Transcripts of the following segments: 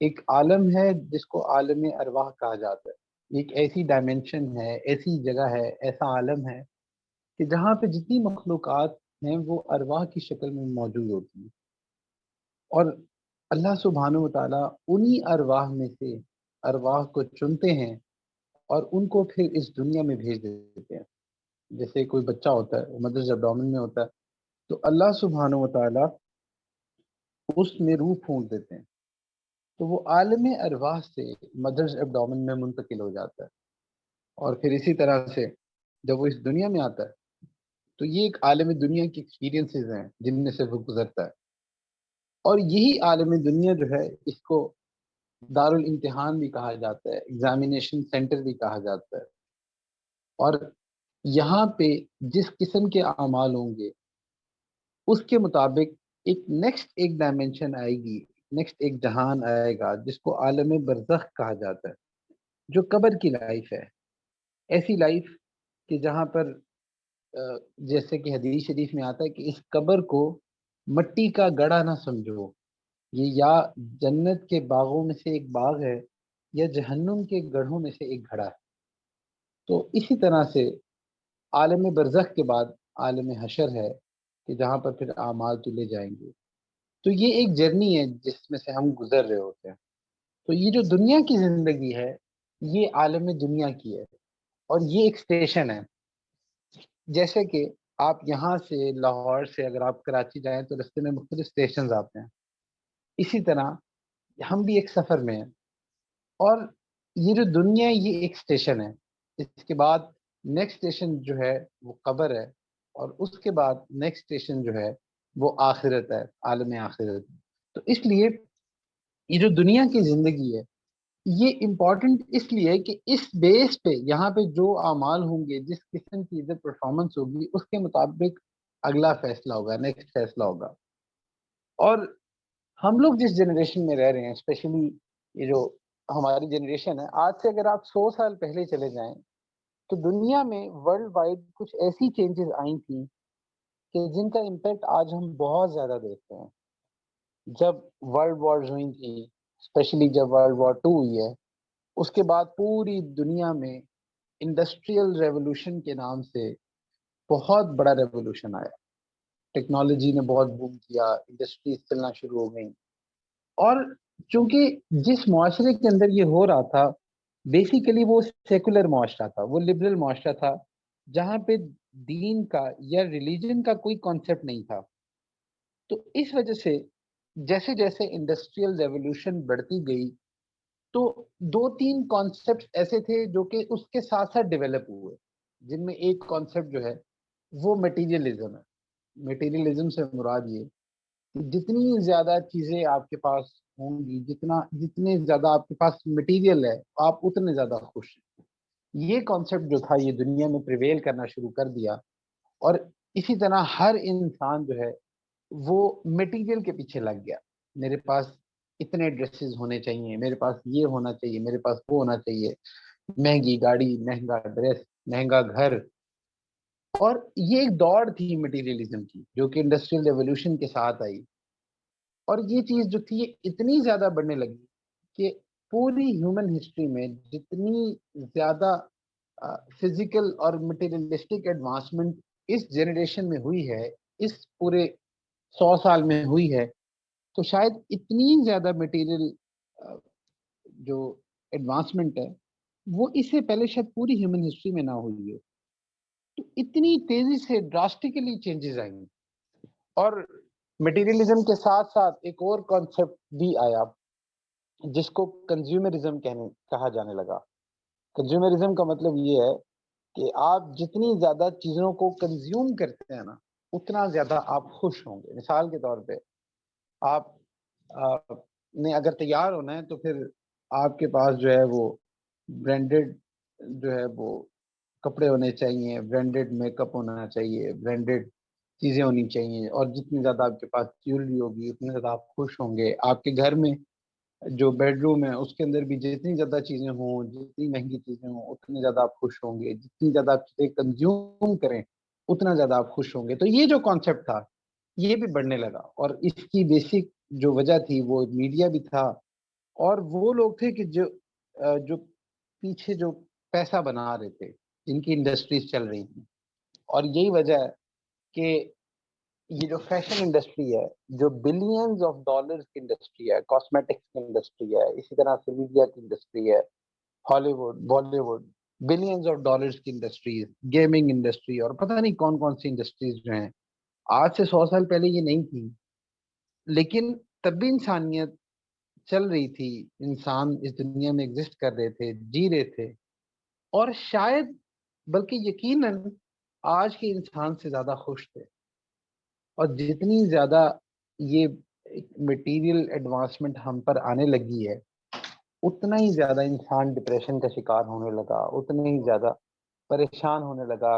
ایک عالم ہے جس کو عالم ارواح کہا جاتا ہے. ایک ایسی ڈائمینشن ہے، ایسی جگہ ہے، ایسا عالم ہے کہ جہاں پہ جتنی مخلوقات ہیں وہ ارواح کی شکل میں موجود ہوتی ہیں. اور اللہ سبحانہ و تعالیٰ انہی ارواح میں سے ارواح کو چنتے ہیں اور ان کو پھر اس دنیا میں بھیج دیتے ہیں. جیسے کوئی بچہ ہوتا ہے، مدرز ابڈومن میں ہوتا ہے، تو اللہ سبحانہ و تعالیٰ اس میں روح پھونک دیتے ہیں، تو وہ عالم ارواح سے مدرز ابڈومن میں منتقل ہو جاتا ہے. اور پھر اسی طرح سے جب وہ اس دنیا میں آتا ہے تو یہ ایک عالم دنیا کی ایکسپیرینسز ہیں جن میں سے وہ گزرتا ہے. اور یہی عالم دنیا جو ہے اس کو دار الامتحان بھی کہا جاتا ہے، ایگزامینیشن سینٹر بھی کہا جاتا ہے. اور یہاں پہ جس قسم کے اعمال ہوں گے اس کے مطابق ایک ڈائمینشن آئے گی، نیکسٹ ایک جہان آئے گا جس کو عالم برزخ کہا جاتا ہے، جو قبر کی لائف ہے. ایسی لائف کہ جہاں پر جیسے کہ حدیث شریف میں آتا ہے کہ اس قبر کو مٹی کا گڑھا نہ سمجھو، یہ یا جنت کے باغوں میں سے ایک باغ ہے یا جہنم کے گڑھوں میں سے ایک گھڑا ہے. تو اسی طرح سے عالم برزخ کے بعد عالم حشر ہے کہ جہاں پر پھر اعمال تلے جائیں گے. تو یہ ایک جرنی ہے جس میں سے ہم گزر رہے ہوتے ہیں. تو یہ جو دنیا کی زندگی ہے یہ عالم دنیا کی ہے، اور یہ ایک اسٹیشن ہے. جیسے کہ آپ یہاں سے لاہور سے اگر آپ کراچی جائیں تو رستے میں مختلف اسٹیشنز آتے ہیں، اسی طرح ہم بھی ایک سفر میں ہیں. اور یہ جو دنیا ہے یہ ایک اسٹیشن ہے، اس کے بعد نیکسٹ اسٹیشن جو ہے وہ قبر ہے، اور اس کے بعد نیکسٹ اسٹیشن جو ہے وہ آخرت ہے، عالم آخرت. تو اس لیے یہ جو دنیا کی زندگی ہے یہ امپورٹنٹ اس لیے ہے کہ اس بیس پہ یہاں پہ جو اعمال ہوں گے، جس قسم کی ادھر پرفارمنس ہوگی، اس کے مطابق اگلا فیصلہ ہوگا، نیکسٹ فیصلہ ہوگا. اور ہم لوگ جس جنریشن میں رہ رہے ہیں، اسپیشلی یہ جو ہماری جنریشن ہے، آج سے اگر آپ 100 سال پہلے چلے جائیں تو دنیا میں ورلڈ وائڈ کچھ ایسی چینجز آئی تھیں کہ جن کا امپیکٹ آج ہم بہت زیادہ دیکھتے ہیں. جب ورلڈ وارز ہوئی تھی، اسپیشلی جب ورلڈ وار 2 ہوئی ہے، اس کے بعد پوری دنیا میں انڈسٹریل ریولوشن کے نام سے بہت بڑا ریولوشن آیا. ٹیکنالوجی نے بہت بوم کیا، انڈسٹریز چلنا شروع ہو گئیں. اور چونکہ جس معاشرے کے اندر یہ ہو رہا تھا بیسیکلی وہ سیکولر معاشرہ تھا، وہ لبرل معاشرہ تھا، جہاں پہ دین کا یا ریلیجن کا کوئی کانسیپٹ نہیں تھا. تو اس وجہ سے جیسے جیسے انڈسٹریل ریولوشن بڑھتی گئی تو 2-3 کانسیپٹ ایسے تھے جو کہ اس کے ساتھ ساتھ ڈیولپ ہوئے، جن میں ایک کانسیپٹ جو ہے وہ میٹیریلزم ہے. میٹیریلزم سے مراد یہ کہ جتنی زیادہ چیزیں آپ کے پاس ہوں گی، جتنے زیادہ آپ کے پاس مٹیریل ہے، آپ اتنے زیادہ خوش ہیں. یہ کانسیپٹ جو تھا یہ دنیا میں پریویل کرنا شروع کر دیا. اور اسی طرح ہر انسان جو ہے وہ مٹیریل کے پیچھے لگ گیا. میرے پاس اتنے ڈریسز ہونے چاہیے، میرے پاس یہ ہونا چاہیے، میرے پاس وہ ہونا چاہیے، مہنگی گاڑی، مہنگا ڈریس، مہنگا گھر. اور یہ ایک دوڑ تھی مٹیریلزم کی جو کہ انڈسٹریل ریولوشن کے ساتھ آئی. اور یہ چیز جو تھی یہ اتنی زیادہ بڑھنے لگی کہ پوری ہیومن ہسٹری میں جتنی زیادہ فزیکل اور مٹیریلسٹک ایڈوانسمنٹ اس جنریشن میں ہوئی ہے، اس پورے 100 سال میں ہوئی ہے، تو شاید اتنی زیادہ مٹیریل جو ایڈوانسمنٹ ہے وہ اس سے پہلے شاید پوری ہیومن ہسٹری میں نہ ہوئی ہے. تو اتنی تیزی سے ڈراسٹیکلی چینجز آئیں. اور مٹیریلزم کے ساتھ ساتھ ایک اور کانسیپٹ بھی آیا جس کو کنزیومرزم کہا جانے لگا. کنزیومرزم کا مطلب یہ ہے کہ آپ جتنی زیادہ چیزوں کو کنزیوم کرتے ہیں نا اتنا زیادہ آپ خوش ہوں گے. مثال کے طور پہ آپ نے اگر تیار ہونا ہے تو پھر آپ کے پاس جو ہے وہ برانڈڈ جو ہے وہ کپڑے ہونے چاہیے، برانڈڈ میک اپ ہونا چاہیے، برانڈڈ چیزیں ہونی چاہیے. اور جتنی زیادہ آپ کے پاس جیولری ہوگی اتنے زیادہ آپ خوش ہوں گے. آپ کے گھر میں جو بیڈ روم ہے اس کے اندر بھی جتنی زیادہ چیزیں ہوں، جتنی مہنگی چیزیں ہوں، اتنے زیادہ آپ خوش ہوں گے. جتنی زیادہ آپ چیزیں کنزیوم کریں اتنا زیادہ آپ خوش ہوں گے. تو یہ جو کانسیپٹ تھا یہ بھی بڑھنے لگا. اور اس کی بیسک جو وجہ تھی وہ میڈیا بھی تھا، اور وہ لوگ تھے کہ جو پیچھے جو پیسہ بنا رہے تھے، جن کی انڈسٹریز چل رہی تھیں. اور یہی وجہ ہے کہ یہ جو فیشن انڈسٹری ہے، جو بلینز آف ڈالرز کی انڈسٹری ہے، کاسمیٹکس کی انڈسٹری ہے، اسی طرح سے میڈیا کی انڈسٹری ہے، Hollywood, Bollywood, billions of dollars کی انڈسٹریز، گیمنگ انڈسٹری، اور پتہ نہیں کون کون سی انڈسٹریز جو ہیں آج سے 100 سال پہلے یہ نہیں تھی. لیکن تب بھی انسانیت چل رہی تھی، انسان اس دنیا میں ایگزسٹ کر رہے تھے، جی رہے تھے. اور شاید بلکہ یقیناً آج کے انسان سے زیادہ خوش تھے. اور جتنی زیادہ یہ مٹیریل ایڈوانسمنٹ ہم پر آنے لگی ہے، اتنا ہی زیادہ انسان ڈپریشن کا شکار ہونے لگا، اتنا ہی زیادہ پریشان ہونے لگا،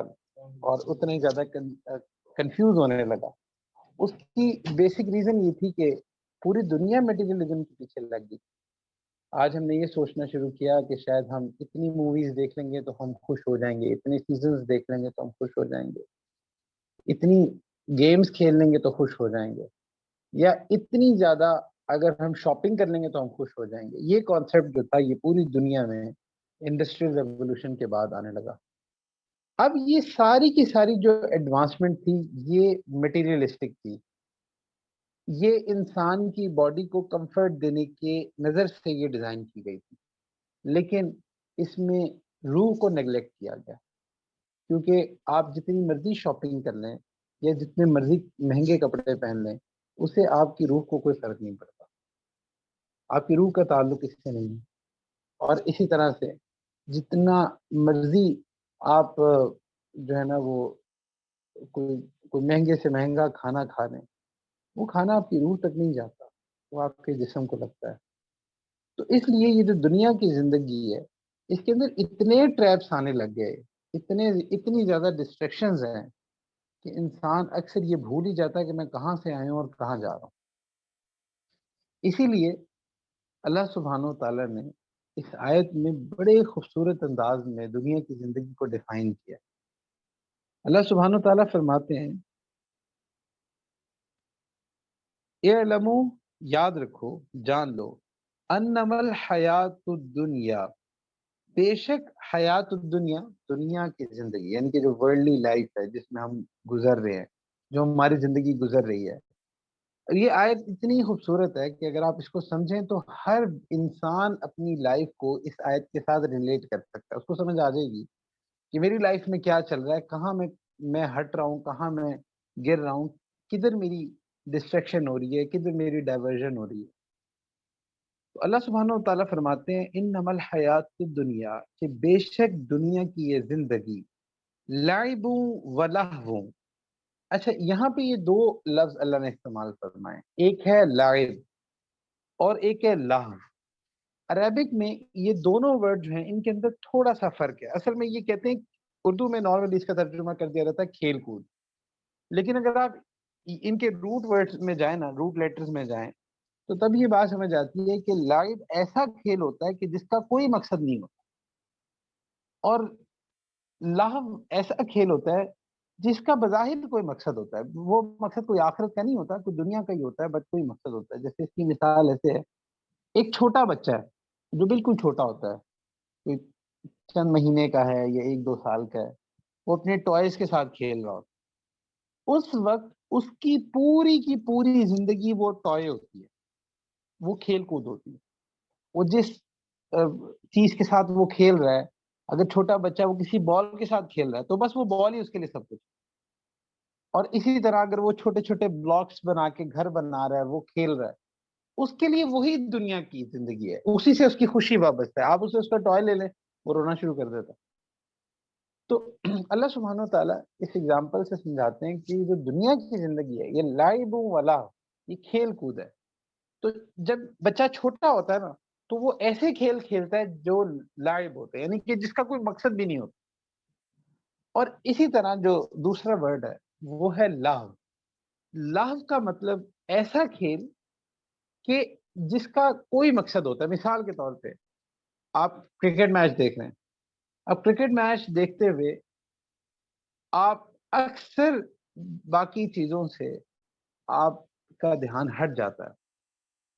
اور اتنا ہی زیادہ کنفیوز ہونے لگا. اس کی بیسک ریزن یہ تھی کہ پوری دنیا میٹیریلزم کے پیچھے لگ گئی. آج ہم نے یہ سوچنا شروع کیا کہ شاید ہم اتنی موویز دیکھ لیں گے تو ہم خوش ہو جائیں گے، اتنے سیزنز دیکھ لیں گے تو ہم خوش ہو جائیں گے، اتنی گیمز کھیل لیں گے تو خوش ہو جائیں گے، یا اتنی زیادہ اگر ہم شاپنگ کر لیں گے تو ہم خوش ہو جائیں گے. یہ کانسیپٹ جو تھا یہ پوری دنیا میں انڈسٹریل ریولوشن کے بعد آنے لگا. اب یہ ساری کی ساری جو ایڈوانسمنٹ تھی یہ مٹیریلسٹک تھی، یہ انسان کی باڈی کو کمفرٹ دینے کے نظر سے یہ ڈیزائن کی گئی تھی. لیکن اس میں روح کو نیگلیکٹ کیا گیا، کیونکہ آپ جتنی مرضی شاپنگ کر لیں یا جتنے مرضی مہنگے کپڑے پہن لیں، اس سے آپ کی روح کو کوئی فرق نہیں پڑتا. آپ کی روح کا تعلق اس سے نہیں ہے. اور اسی طرح سے جتنا مرضی آپ جو ہے نا وہ کوئی مہنگے سے مہنگا کھانا کھا لیں، وہ کھانا آپ کی روح تک نہیں جاتا، وہ آپ کے جسم کو لگتا ہے. تو اس لیے یہ جو دنیا کی زندگی ہے اس کے اندر اتنے ٹریپس آنے لگ گئے، اتنی زیادہ ڈسٹریکشنز ہیں کہ انسان اکثر یہ بھول ہی جاتا ہے کہ میں کہاں سے آیا ہوں اور کہاں جا رہا ہوں. اسی لیے اللہ سبحانہ و تعالیٰ نے اس آیت میں بڑے خوبصورت انداز میں دنیا کی زندگی کو ڈیفائن کیا. اللہ سبحانہ و تعالیٰ فرماتے ہیں، اعلموا، یاد رکھو، جان لو، انما الحیات الدنیا، بے شک حیات الدنیا، دنیا کی زندگی یعنی کہ جو ورلڈلی لائف ہے جس میں ہم گزر رہے ہیں، جو ہماری زندگی گزر رہی ہے. یہ آیت اتنی خوبصورت ہے کہ اگر آپ اس کو سمجھیں تو ہر انسان اپنی لائف کو اس آیت کے ساتھ ریلیٹ کر سکتا ہے. اس کو سمجھ آ جائے گی کہ میری لائف میں کیا چل رہا ہے، کہاں میں ہٹ رہا ہوں، کہاں میں گر رہا ہوں، کدھر میری ڈسٹریکشن ہو رہی ہے، کدھر میری ڈائیورژن ہو رہی ہے. تو اللہ سبحانہ و تعالیٰ فرماتے ہیں انما الحیات الدنیا، کہ بے شک دنیا کی یہ زندگی لعب و لہو. اچھا، یہاں پہ یہ دو لفظ اللہ نے استعمال فرمائے، ایک ہے لعب اور ایک ہے لہو. عربک میں یہ دونوں ورڈ جو ہیں ان کے اندر تھوڑا سا فرق ہے. اصل میں یہ کہتے ہیں، اردو میں نارملی اس کا ترجمہ کر دیا جاتا ہے کھیل کود، لیکن اگر آپ ان کے روٹ ورڈز میں جائیں نا، روٹ لیٹرز میں جائیں، تو تب یہ بات سمجھ آتی ہے کہ لائب ایسا کھیل ہوتا ہے کہ جس کا کوئی مقصد نہیں ہوتا، اور لہو ایسا کھیل ہوتا ہے جس کا بظاہر کوئی مقصد ہوتا ہے. وہ مقصد کوئی آخرت کا نہیں ہوتا، کوئی دنیا کا ہی ہوتا ہے، بٹ کوئی مقصد ہوتا ہے. جیسے اس کی مثال ایسے ہے، ایک چھوٹا بچہ ہے جو بالکل چھوٹا ہوتا ہے، کوئی چند مہینے کا ہے یا 1-2 سال کا ہے، وہ اپنے ٹوائز کے ساتھ کھیل رہا ہوتا ہے. اس وقت اس کی پوری زندگی وہ ٹوائے ہوتی ہے، وہ کھیل کود ہوتی ہے. وہ جس چیز کے ساتھ وہ کھیل رہا ہے، اگر چھوٹا بچہ وہ کسی بال کے ساتھ کھیل رہا ہے تو بس وہ بال ہی اس کے لیے سب کچھ. اور اسی طرح اگر وہ چھوٹے چھوٹے بلاکس بنا کے گھر بنا رہا ہے، وہ کھیل رہا ہے، اس کے لیے وہی دنیا کی زندگی ہے، اسی سے اس کی خوشی وابستہ ہے. آپ اسے اس کا ٹوائے لے لیں، وہ رونا شروع کر دیتا. تو اللہ سبحانہ و تعالیٰ اس ایگزامپل سے سمجھاتے ہیں کہ جو دنیا کی زندگی ہے یہ لعب و لہو، یہ کھیل کود ہے. تو جب بچہ چھوٹا ہوتا ہے نا تو وہ ایسے کھیل کھیلتا ہے جو لعب ہوتے ہیں، یعنی کہ جس کا کوئی مقصد بھی نہیں ہوتا. اور اسی طرح جو دوسرا ورڈ ہے وہ ہے لہو. لہو کا مطلب ایسا کھیل کہ جس کا کوئی مقصد ہوتا ہے. مثال کے طور پہ آپ کرکٹ میچ دیکھ رہے ہیں، اب کرکٹ میچ دیکھتے ہوئے آپ اکثر باقی چیزوں سے آپ کا دھیان ہٹ جاتا ہے.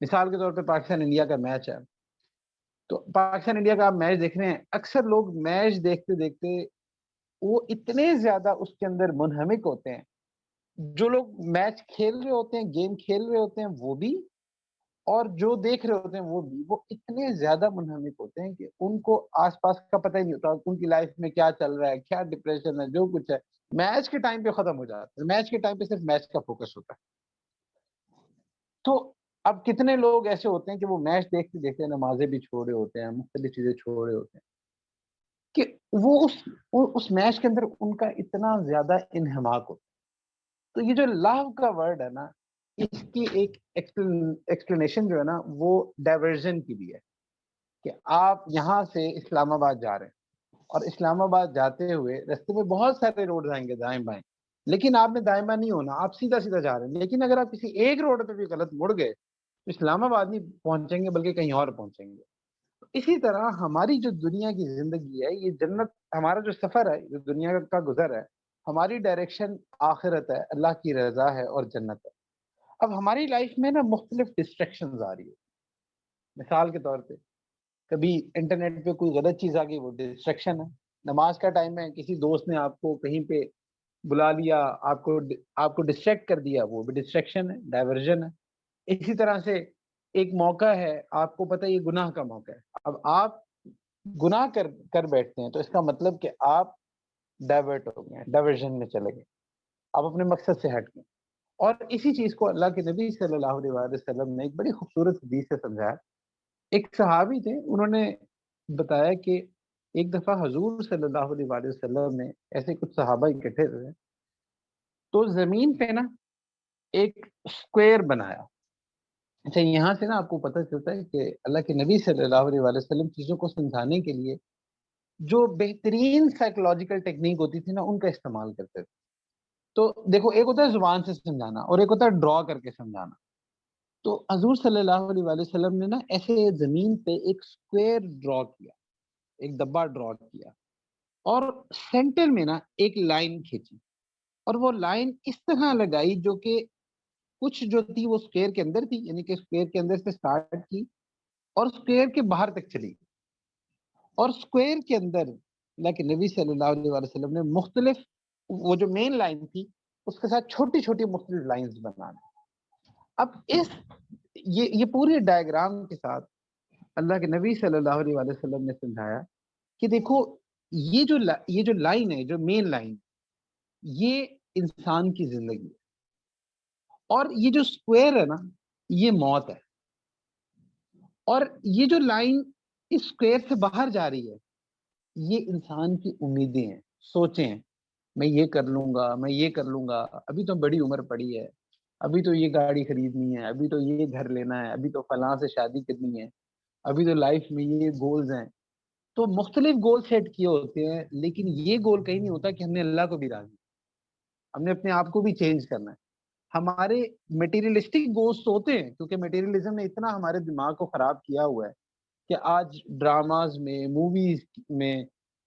مثال کے طور پہ پاکستان انڈیا کا میچ ہے، تو پاکستان انڈیا کا آپ میچ دیکھ رہے ہیں، اکثر لوگ میچ دیکھتے دیکھتے وہ اتنے زیادہ اس کے اندر منہمک ہوتے ہیں، جو لوگ میچ کھیل رہے ہوتے ہیں، گیم کھیل رہے ہوتے ہیں وہ بھی، اور جو دیکھ رہے ہوتے ہیں وہ بھی، وہ اتنے زیادہ منہمک ہوتے ہیں کہ ان کو آس پاس کا پتہ ہی نہیں ہوتا ان کی لائف میں کیا چل رہا ہے، کیا ڈپریشن ہے، جو کچھ ہے میچ کے ٹائم پہ ختم ہو جاتا ہے، میچ کے ٹائم پہ صرف میچ کا فوکس ہوتا ہے۔ تو اب کتنے لوگ ایسے ہوتے ہیں کہ وہ میچ دیکھتے دیکھتے نمازیں بھی چھوڑ رہے ہوتے ہیں، مختلف چیزیں چھوڑ رہے ہوتے ہیں، کہ وہ اس میچ کے اندر ان کا اتنا زیادہ انہماک ہوتا ہے۔ تو یہ جو لو کا ورڈ ہے نا، اس کی ایک ایکسپلینیشن جو ہے نا وہ ڈائیورژن کی بھی ہے، کہ آپ یہاں سے اسلام آباد جا رہے ہیں اور اسلام آباد جاتے ہوئے رستے میں بہت سارے روڈ آئیں گے دائیں بائیں، لیکن آپ نے دائیں بائیں نہیں ہونا، آپ سیدھا سیدھا جا رہے ہیں، لیکن اگر آپ کسی ایک روڈ پہ بھی غلط مڑ گئے تو اسلام آباد نہیں پہنچیں گے بلکہ کہیں اور پہنچیں گے۔ اسی طرح ہماری جو دنیا کی زندگی ہے، یہ جنت، ہمارا جو سفر ہے، جو دنیا کا گزر ہے، ہماری ڈائریکشن آخرت ہے، اللہ کی رضا ہے اور جنت ہے۔ اب ہماری لائف میں نا مختلف ڈسٹریکشنز آ رہی ہے، مثال کے طور پہ کبھی انٹرنیٹ پہ کوئی غلط چیز آ گئی، وہ ڈسٹریکشن ہے۔ نماز کا ٹائم ہے، کسی دوست نے آپ کو کہیں پہ بلا لیا، آپ کو ڈسٹریکٹ کر دیا، وہ بھی ڈسٹریکشن ہے، ڈائیورژن ہے۔ اسی طرح سے ایک موقع ہے، آپ کو پتہ ہے یہ گناہ کا موقع ہے، اب آپ گناہ کر بیٹھتے ہیں تو اس کا مطلب کہ آپ ڈائیورٹ ہو گئے، ڈائیورژن میں چلے گئے، آپ اپنے مقصد سے ہٹ گئے۔ اور اسی چیز کو اللہ کے نبی صلی اللہ علیہ وآلہ وسلم نے ایک بڑی خوبصورت حدیث سے سمجھایا۔ ایک صحابی تھے، انہوں نے بتایا کہ ایک دفعہ حضور صلی اللہ علیہ وآلہ وسلم نے ایسے کچھ صحابہ اکٹھے ہوئے تو زمین پہ نا ایک اسکوائر بنایا۔ اچھا، یہاں سے نا آپ کو پتہ چلتا ہے کہ اللہ کے نبی صلی اللہ علیہ وآلہ وسلم چیزوں کو سمجھانے کے لیے جو بہترین سائیکولوجیکل ٹیکنیک ہوتی تھی نا ان کا استعمال کرتے تھے۔ تو دیکھو، ایک ہوتا ہے زبان سے سمجھانا اور ایک ہوتا ہے ڈرا کر کے سمجھانا۔ تو حضور صلی اللہ علیہ وآلہ وسلم نے نا ایسے زمین پہ ایک اسکوائر ڈرا کیا، ایک دبا ڈرا کیا، اور سینٹر میں نا ایک لائن کھینچی، اور وہ لائن اس طرح لگائی جو کہ کچھ جو تھی وہ اسکوائر کے اندر تھی، یعنی کہ اسکوائر کے اندر سے سٹارٹ کی اور اسکوائر کے باہر تک چلی گئی، اور اسکوائر کے اندر اللہ کے نبی صلی اللہ علیہ وآلہ وسلم نے مختلف، وہ جو مین لائن تھی اس کے ساتھ چھوٹی چھوٹی مختلف لائنز بنا دی۔ اب یہ پورے ڈائیگرام کے ساتھ اللہ کے نبی صلی اللہ علیہ وآلہ وسلم نے سمجھایا کہ دیکھو، یہ جو لائن ہے، جو مین لائن، یہ انسان کی زندگی ہے، اور یہ جو اسکوائر ہے نا یہ موت ہے، اور یہ جو لائن اس اسکوائر سے باہر جا رہی ہے یہ انسان کی امیدیں ہیں، سوچیں ہیں، میں یہ کر لوں گا، میں یہ کر لوں گا، ابھی تو بڑی عمر پڑی ہے، ابھی تو یہ گاڑی خریدنی ہے، ابھی تو یہ گھر لینا ہے، ابھی تو فلاں سے شادی کرنی ہے، ابھی تو لائف میں یہ گولز ہیں۔ تو مختلف گول سیٹ کیے ہوتے ہیں، لیکن یہ گول کہیں نہیں ہوتا کہ ہم نے اللہ کو بھی راضی، ہم نے اپنے آپ کو بھی چینج کرنا ہے۔ ہمارے میٹیریلسٹک گولز تو ہوتے ہیں، کیونکہ میٹیریلزم نے اتنا ہمارے دماغ کو خراب کیا ہوا ہے کہ آج ڈراماز میں، موویز میں،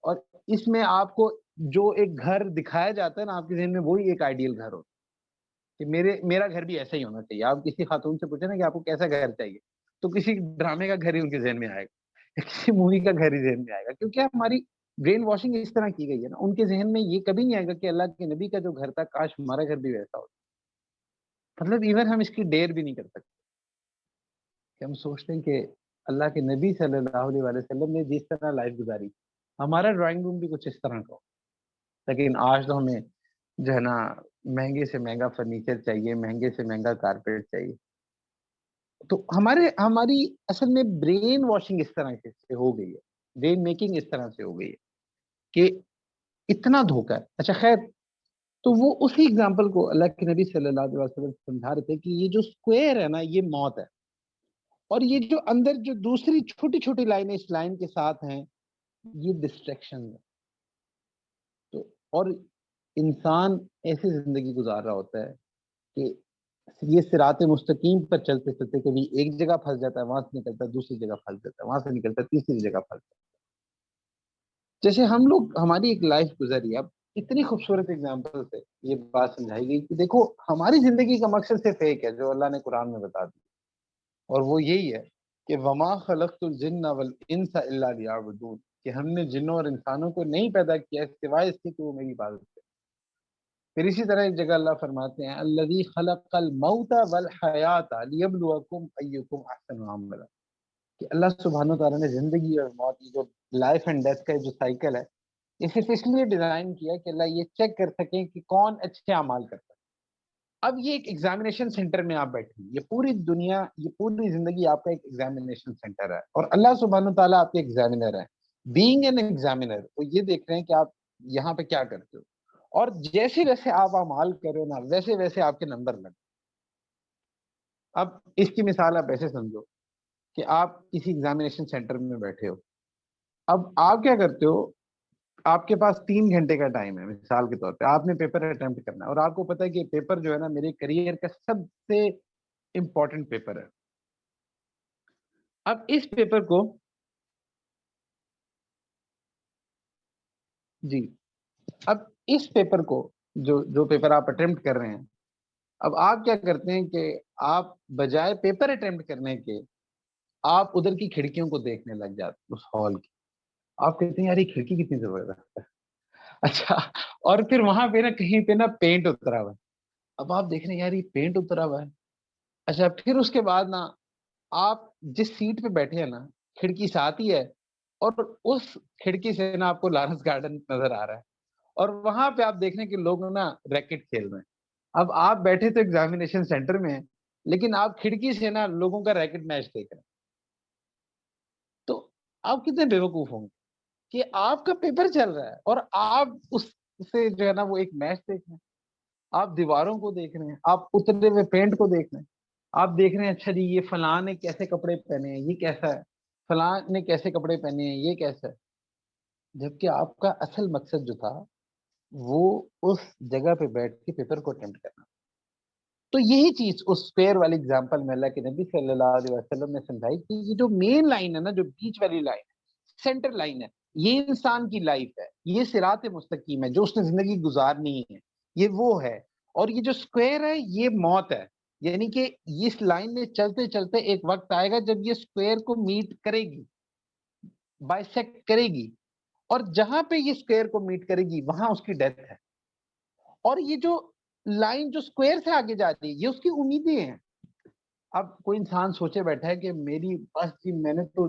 اور اس میں آپ کو جو ایک گھر دکھایا جاتا ہے نا آپ کے ذہن میں وہی ایک آئیڈیل گھر ہوتا ہے کہ میرا گھر بھی ایسا ہی ہونا چاہیے۔ آپ کسی خاتون سے پوچھیں نا کہ آپ کو کیسا گھر چاہیے تو کسی ڈرامے کا گھر ہی ان کے ذہن میں آئے گا، کسی مووی کا گھر ہی ذہن میں آئے گا، کیونکہ ہماری برین واشنگ اس طرح کی گئی ہے نا، ان کے ذہن میں یہ کبھی نہیں آئے گا کہ اللہ کے نبی کا جو گھر تھا کاش ہمارا گھر بھی ویسا ہوتا۔ مطلب ایون ہم اس کی ڈیر بھی نہیں کر سکتے کہ ہم سوچتے ہیں کہ اللہ کے نبی صلی اللہ علیہ وآلہ وسلم نے جس طرح لائف گزاری، ہمارا ڈرائنگ روم بھی کچھ اس طرح کا ہو۔ لیکن آج تو ہمیں جو ہے نا مہنگے سے مہنگا فرنیچر چاہیے، مہنگے سے مہنگا کارپیٹ چاہیے۔ تو ہماری اصل میں برین واشنگ اس طرح سے ہو گئی ہے، برین میکنگ اس طرح سے ہو گئی ہے کہ اتنا دھوکہ ہے۔ اچھا خیر، تو وہ اسی اگزامپل کو اللہ کے نبی صلی اللہ علیہ وسلم سمجھا رہے تھے کہ یہ جو اسکوائر ہے نا یہ موت ہے، اور یہ جو اندر جو دوسری چھوٹی چھوٹی لائنیں اس لائن کے ساتھ ہیں یہ ڈسٹریکشن ہے۔ تو اور انسان ایسی زندگی گزار رہا ہوتا ہے کہ یہ صراط مستقیم پر چلتے چلتے کبھی ایک جگہ پھنس جاتا ہے، وہاں سے نکلتا ہے دوسری جگہ پھنس جاتا ہے، وہاں سے نکلتا ہے تیسری جگہ پھنس جاتا ہے۔ جیسے ہم لوگ، ہماری ایک لائف گزری، اب اتنی خوبصورت اگزامپل سے یہ بات سمجھائی گئی کہ دیکھو ہماری زندگی کا مقصد صرف ایک ہے جو اللہ نے قرآن میں بتا دیا، اور وہ یہی ہے کہ وما خلقت الجن والانس الا لیعبدون، کہ ہم نے جنوں اور انسانوں کو نہیں پیدا کیا سوائے اس کے کہ وہ میری عبادت کریں۔ پھر اسی طرح ایک جگہ اللہ فرماتے ہیں الذی خلق الموت والحیات لیبلوکم ایکم احسن عملا، کہ اللہ سبحانہ تعالیٰ نے زندگی اور موت، یہ جو لائف اینڈ ڈیتھ کا جو سائیکل ہے، یہ صرف اس لیے ڈیزائن کیا کہ اللہ یہ چیک کر سکیں کہ کون اچھے اعمال کرتا ہے۔ اب یہ ایک ایگزامینیشن سینٹر میں آپ بیٹھے ہیں، یہ پوری دنیا، یہ پوری زندگی آپ کا ایک ایگزامینیشن سینٹر ہے، اور اللہ سبحانہ تعالیٰ آپ کے ایگزامینر ہیں۔ بینگ این ایگزامینر، وہ یہ دیکھ رہے ہیں کہ آپ یہاں پہ کیا کرتے ہو، اور جیسے جیسے آپ اعمال کرو نا ویسے ویسے آپ کے نمبر لگے۔ اب اس کی مثال آپ ایسے سمجھو کہ آپ کسی ایگزامینیشن سینٹر میں بیٹھے ہو، اب آپ کیا کرتے ہو، آپ کے پاس 3 گھنٹے کا ٹائم ہے مثال کے طور پہ، آپ نے پیپر اٹمپٹ کرنا ہے، اور آپ کو پتا ہے کہ پیپر جو ہے نا میرے کریئر کا سب سے امپورٹنٹ پیپر ہے۔ اب اس پیپر کو جی اب اس پیپر کو جو پیپر آپ اٹمپٹ کر رہے ہیں، اب آپ کیا کرتے ہیں کہ آپ بجائے پیپر اٹمپٹ کرنے کے آپ ادھر کی کھڑکیوں کو دیکھنے لگ جاتے اس ہال کی، آپ کہتے ہیں یار یہ کھڑکی کتنی زبردست ہے، اچھا، اور پھر وہاں پہ نا کہیں پہ نا پینٹ اترا ہوا ہے، اب آپ دیکھ رہے ہیں یار یہ پینٹ اترا ہوا ہے، اچھا، پھر اس کے بعد نا آپ جس سیٹ پہ بیٹھے ہیں نا کھڑکی ساتھ ہی ہے، اور اس کھڑکی سے نا آپ کو لارنس گارڈن نظر آ رہا ہے، اور وہاں پہ آپ دیکھ رہے ہیں کہ لوگ نا ریکٹ کھیل رہے ہیں۔ اب آپ بیٹھے تو ایگزامینیشن سینٹر میں ہیں، لیکن آپ کھڑکی سے نا لوگوں کا ریکٹ میچ دیکھ رہے ہیں، تو آپ کتنے بیوقوف ہوں گے کہ آپ کا پیپر چل رہا ہے اور آپ اس سے جو ہے نا وہ ایک میچ دیکھ رہے ہیں، آپ دیواروں کو دیکھ رہے ہیں، آپ اترے ہوئے پینٹ کو دیکھ رہے ہیں، آپ دیکھ رہے ہیں اچھا جی یہ فلاں نے کیسے کپڑے پہنے ہیں، یہ کیسا ہے، فلاں نے کیسے کپڑے پہنے ہیں، یہ کیسا ہے، جبکہ آپ کا اصل مقصد جو تھا وہ اس جگہ پہ بیٹھ کے پیپر کو اٹمپٹ کرنا۔ تو یہی چیز اس اسکوئر والی اگزامپل میں اللہ کے نبی صلی اللہ علیہ وسلم نے سمجھائی کہ یہ جو مین لائن ہے نا، جو بیچ والی لائن ہے، سینٹر لائن ہے، یہ انسان کی لائف ہے، یہ صراط مستقیم ہے جو اس نے زندگی گزارنی ہے، یہ وہ ہے، اور یہ جو اسکوئر ہے یہ موت ہے، یعنی کہ اس لائن میں چلتے چلتے ایک وقت آئے گا جب یہ اسکوئر کو میٹ کرے گی، بائسیکٹ کرے گی، اور جہاں پہ یہ اسکوئر کو میٹ کرے گی وہاں اس کی ڈیتھ ہے، اور یہ جو لائن جو اسکوئر سے آگے جاتی ہے یہ اس کی امیدیں ہیں۔ اب کوئی انسان سوچے بیٹھا ہے کہ میری بس جی میں نے تو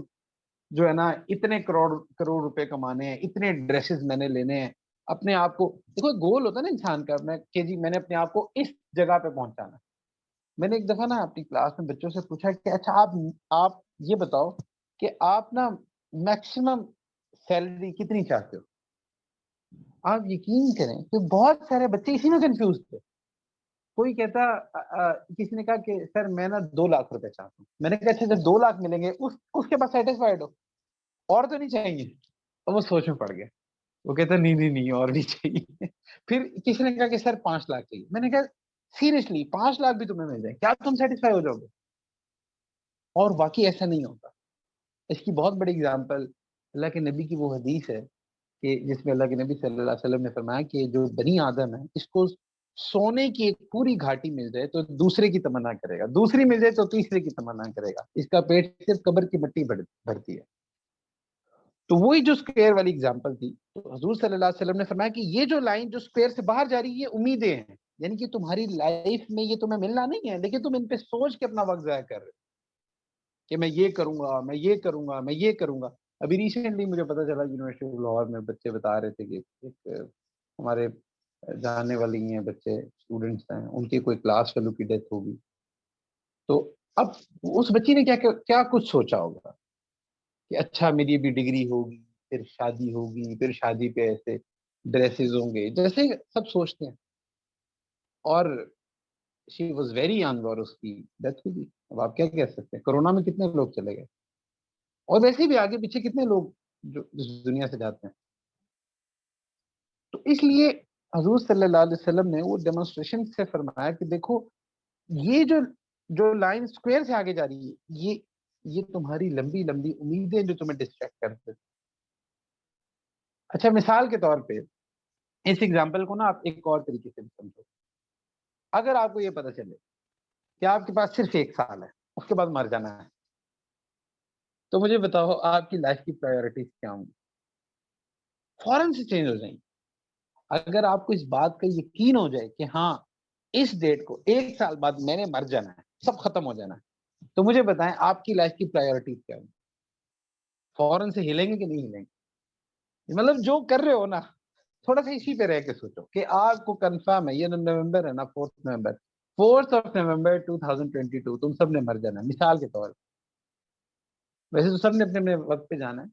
جو ہے نا اتنے کروڑ کروڑ روپے کمانے ہیں، اتنے ڈریسز میں نے لینے ہیں، اپنے آپ کو دیکھو گول ہوتا ہے نا انسان کا، میں کہ جی میں نے اپنے آپ کو اس جگہ پہ پہنچانا۔ میں نے ایک دفعہ نا اپنی کلاس میں بچوں سے پوچھا کہ اچھا آپ یہ بتاؤ کہ آپ نا میکسیمم سیلری کتنی چاہتے ہو؟ آپ یقین کریں کہ بہت سارے بچے اسی میں کنفیوز تھے۔ کوئی کہتا کسی نے کہا کہ سر میں نا 2 لاکھ روپے چاہتا ہوں، میں نے کہا اچھا جب 2 لاکھ ملیں گے اس کے بعد سیٹسفائڈ ہو، اور تو نہیں چاہیے؟ اور وہ سوچ میں پڑ گیا، وہ کہتا نہیں نہیں نہیں اور نہیں چاہیے۔ پھر کسی نے کہا کہ سر 5 لاکھ چاہیے، میں نے کہا سیریسلی 5 لاکھ بھی تمہیں مل جائے کیا تم سیٹسفائی ہو جاؤ گے؟ اور واقعی ایسا نہیں ہوتا۔ اس کی بہت بڑی اگزامپل اللہ کے نبی کی وہ حدیث ہے کہ جس میں اللہ کے نبی صلی اللہ علیہ وسلم نے فرمایا کہ جو بنی آدم ہے اس کو سونے کی ایک پوری گھاٹی مل جائے تو دوسرے کی تمنا کرے گا، دوسری مل جائے تو تیسرے کی تمنا کرے گا، اس کا پیٹ صرف قبر کی مٹی بھرتی ہے۔ تو وہی جو اسکوئر والی اگزامپل تھی، تو حضور صلی اللہ علیہ وسلم نے فرمایا کہ یہ جو لائن جو اسکوئر سے باہر جا رہی ہے یہ امیدیں ہیں، یعنی کہ تمہاری لائف میں یہ تمہیں ملنا نہیں ہے، لیکن تم ان پہ سوچ کے اپنا وقت ضائع کر رہے ہو کہ میں یہ کروں گا، میں یہ کروں گا، میں یہ کروں گا۔ ابھی ریسنٹلی مجھے پتا چلا یونیورسٹی آف لاہور میں بچے بتا رہے تھے کہ ایک ہمارے جاننے والی ہیں بچے اسٹوڈنٹس ہیں، ان کی کوئی کلاس فیلو کی ڈیتھ ہوگی، تو اب اس بچی نے کیا کچھ سوچا ہوگا کہ اچھا میری بھی ڈگری ہوگی، پھر شادی ہوگی، پھر شادی پہ ایسے ڈریسز ہوں گے جیسے سب سوچتے ہیں، اور شی واز ویری ینگ اور اس کی ڈیتھ ہوئی۔ اب آپ کیا کہہ سکتے ہیں، کورونا میں کتنے لوگ چلے گئے، اور ویسے بھی آگے پیچھے کتنے لوگ جو اس دنیا سے جاتے ہیں۔ تو اس لیے حضور صلی اللہ علیہ وسلم نے وہ ڈیمونسٹریشن سے فرمایا کہ دیکھو یہ جو لائن اسکوئر سے آگے جا رہی ہے یہ تمہاری لمبی لمبی امیدیں جو تمہیں ڈسٹریکٹ کرتے۔ اچھا مثال کے طور پہ اس ایگزامپل کو نا آپ ایک اور طریقے سے بھی سمجھو، اگر آپ کو یہ پتا چلے کہ آپ کے پاس صرف 1 سال ہے، اس کے بعد مر جانا ہے، تو مجھے بتاؤ آپ کی لائف کی پرائیورٹیز کیا ہوں گی؟ فوراً سے چینج ہو جائیں گی. اگر آپ کو اس بات کا یقین ہو جائے کہ ہاں اس ڈیٹ کو 1 سال بعد میں نے مر جانا ہے, سب ختم ہو جانا ہے, تو مجھے بتائیں آپ کی لائف کی پرائیورٹیز کیا ہوں؟ فوراً سے ہلیں گے کہ نہیں ہلیں گے؟ مطلب جو کر رہے ہو نا, تھوڑا سا اسی پہ رہ کے سوچو کہ آپ کو کنفرم ہے یہ نومبر ہے نا, 4 نومبر, 4 نومبر 2022 تم سب نے مر جانا ہے, مثال کے طور پر. ویسے تو سب نے اپنے اپنے وقت پہ جانا ہے.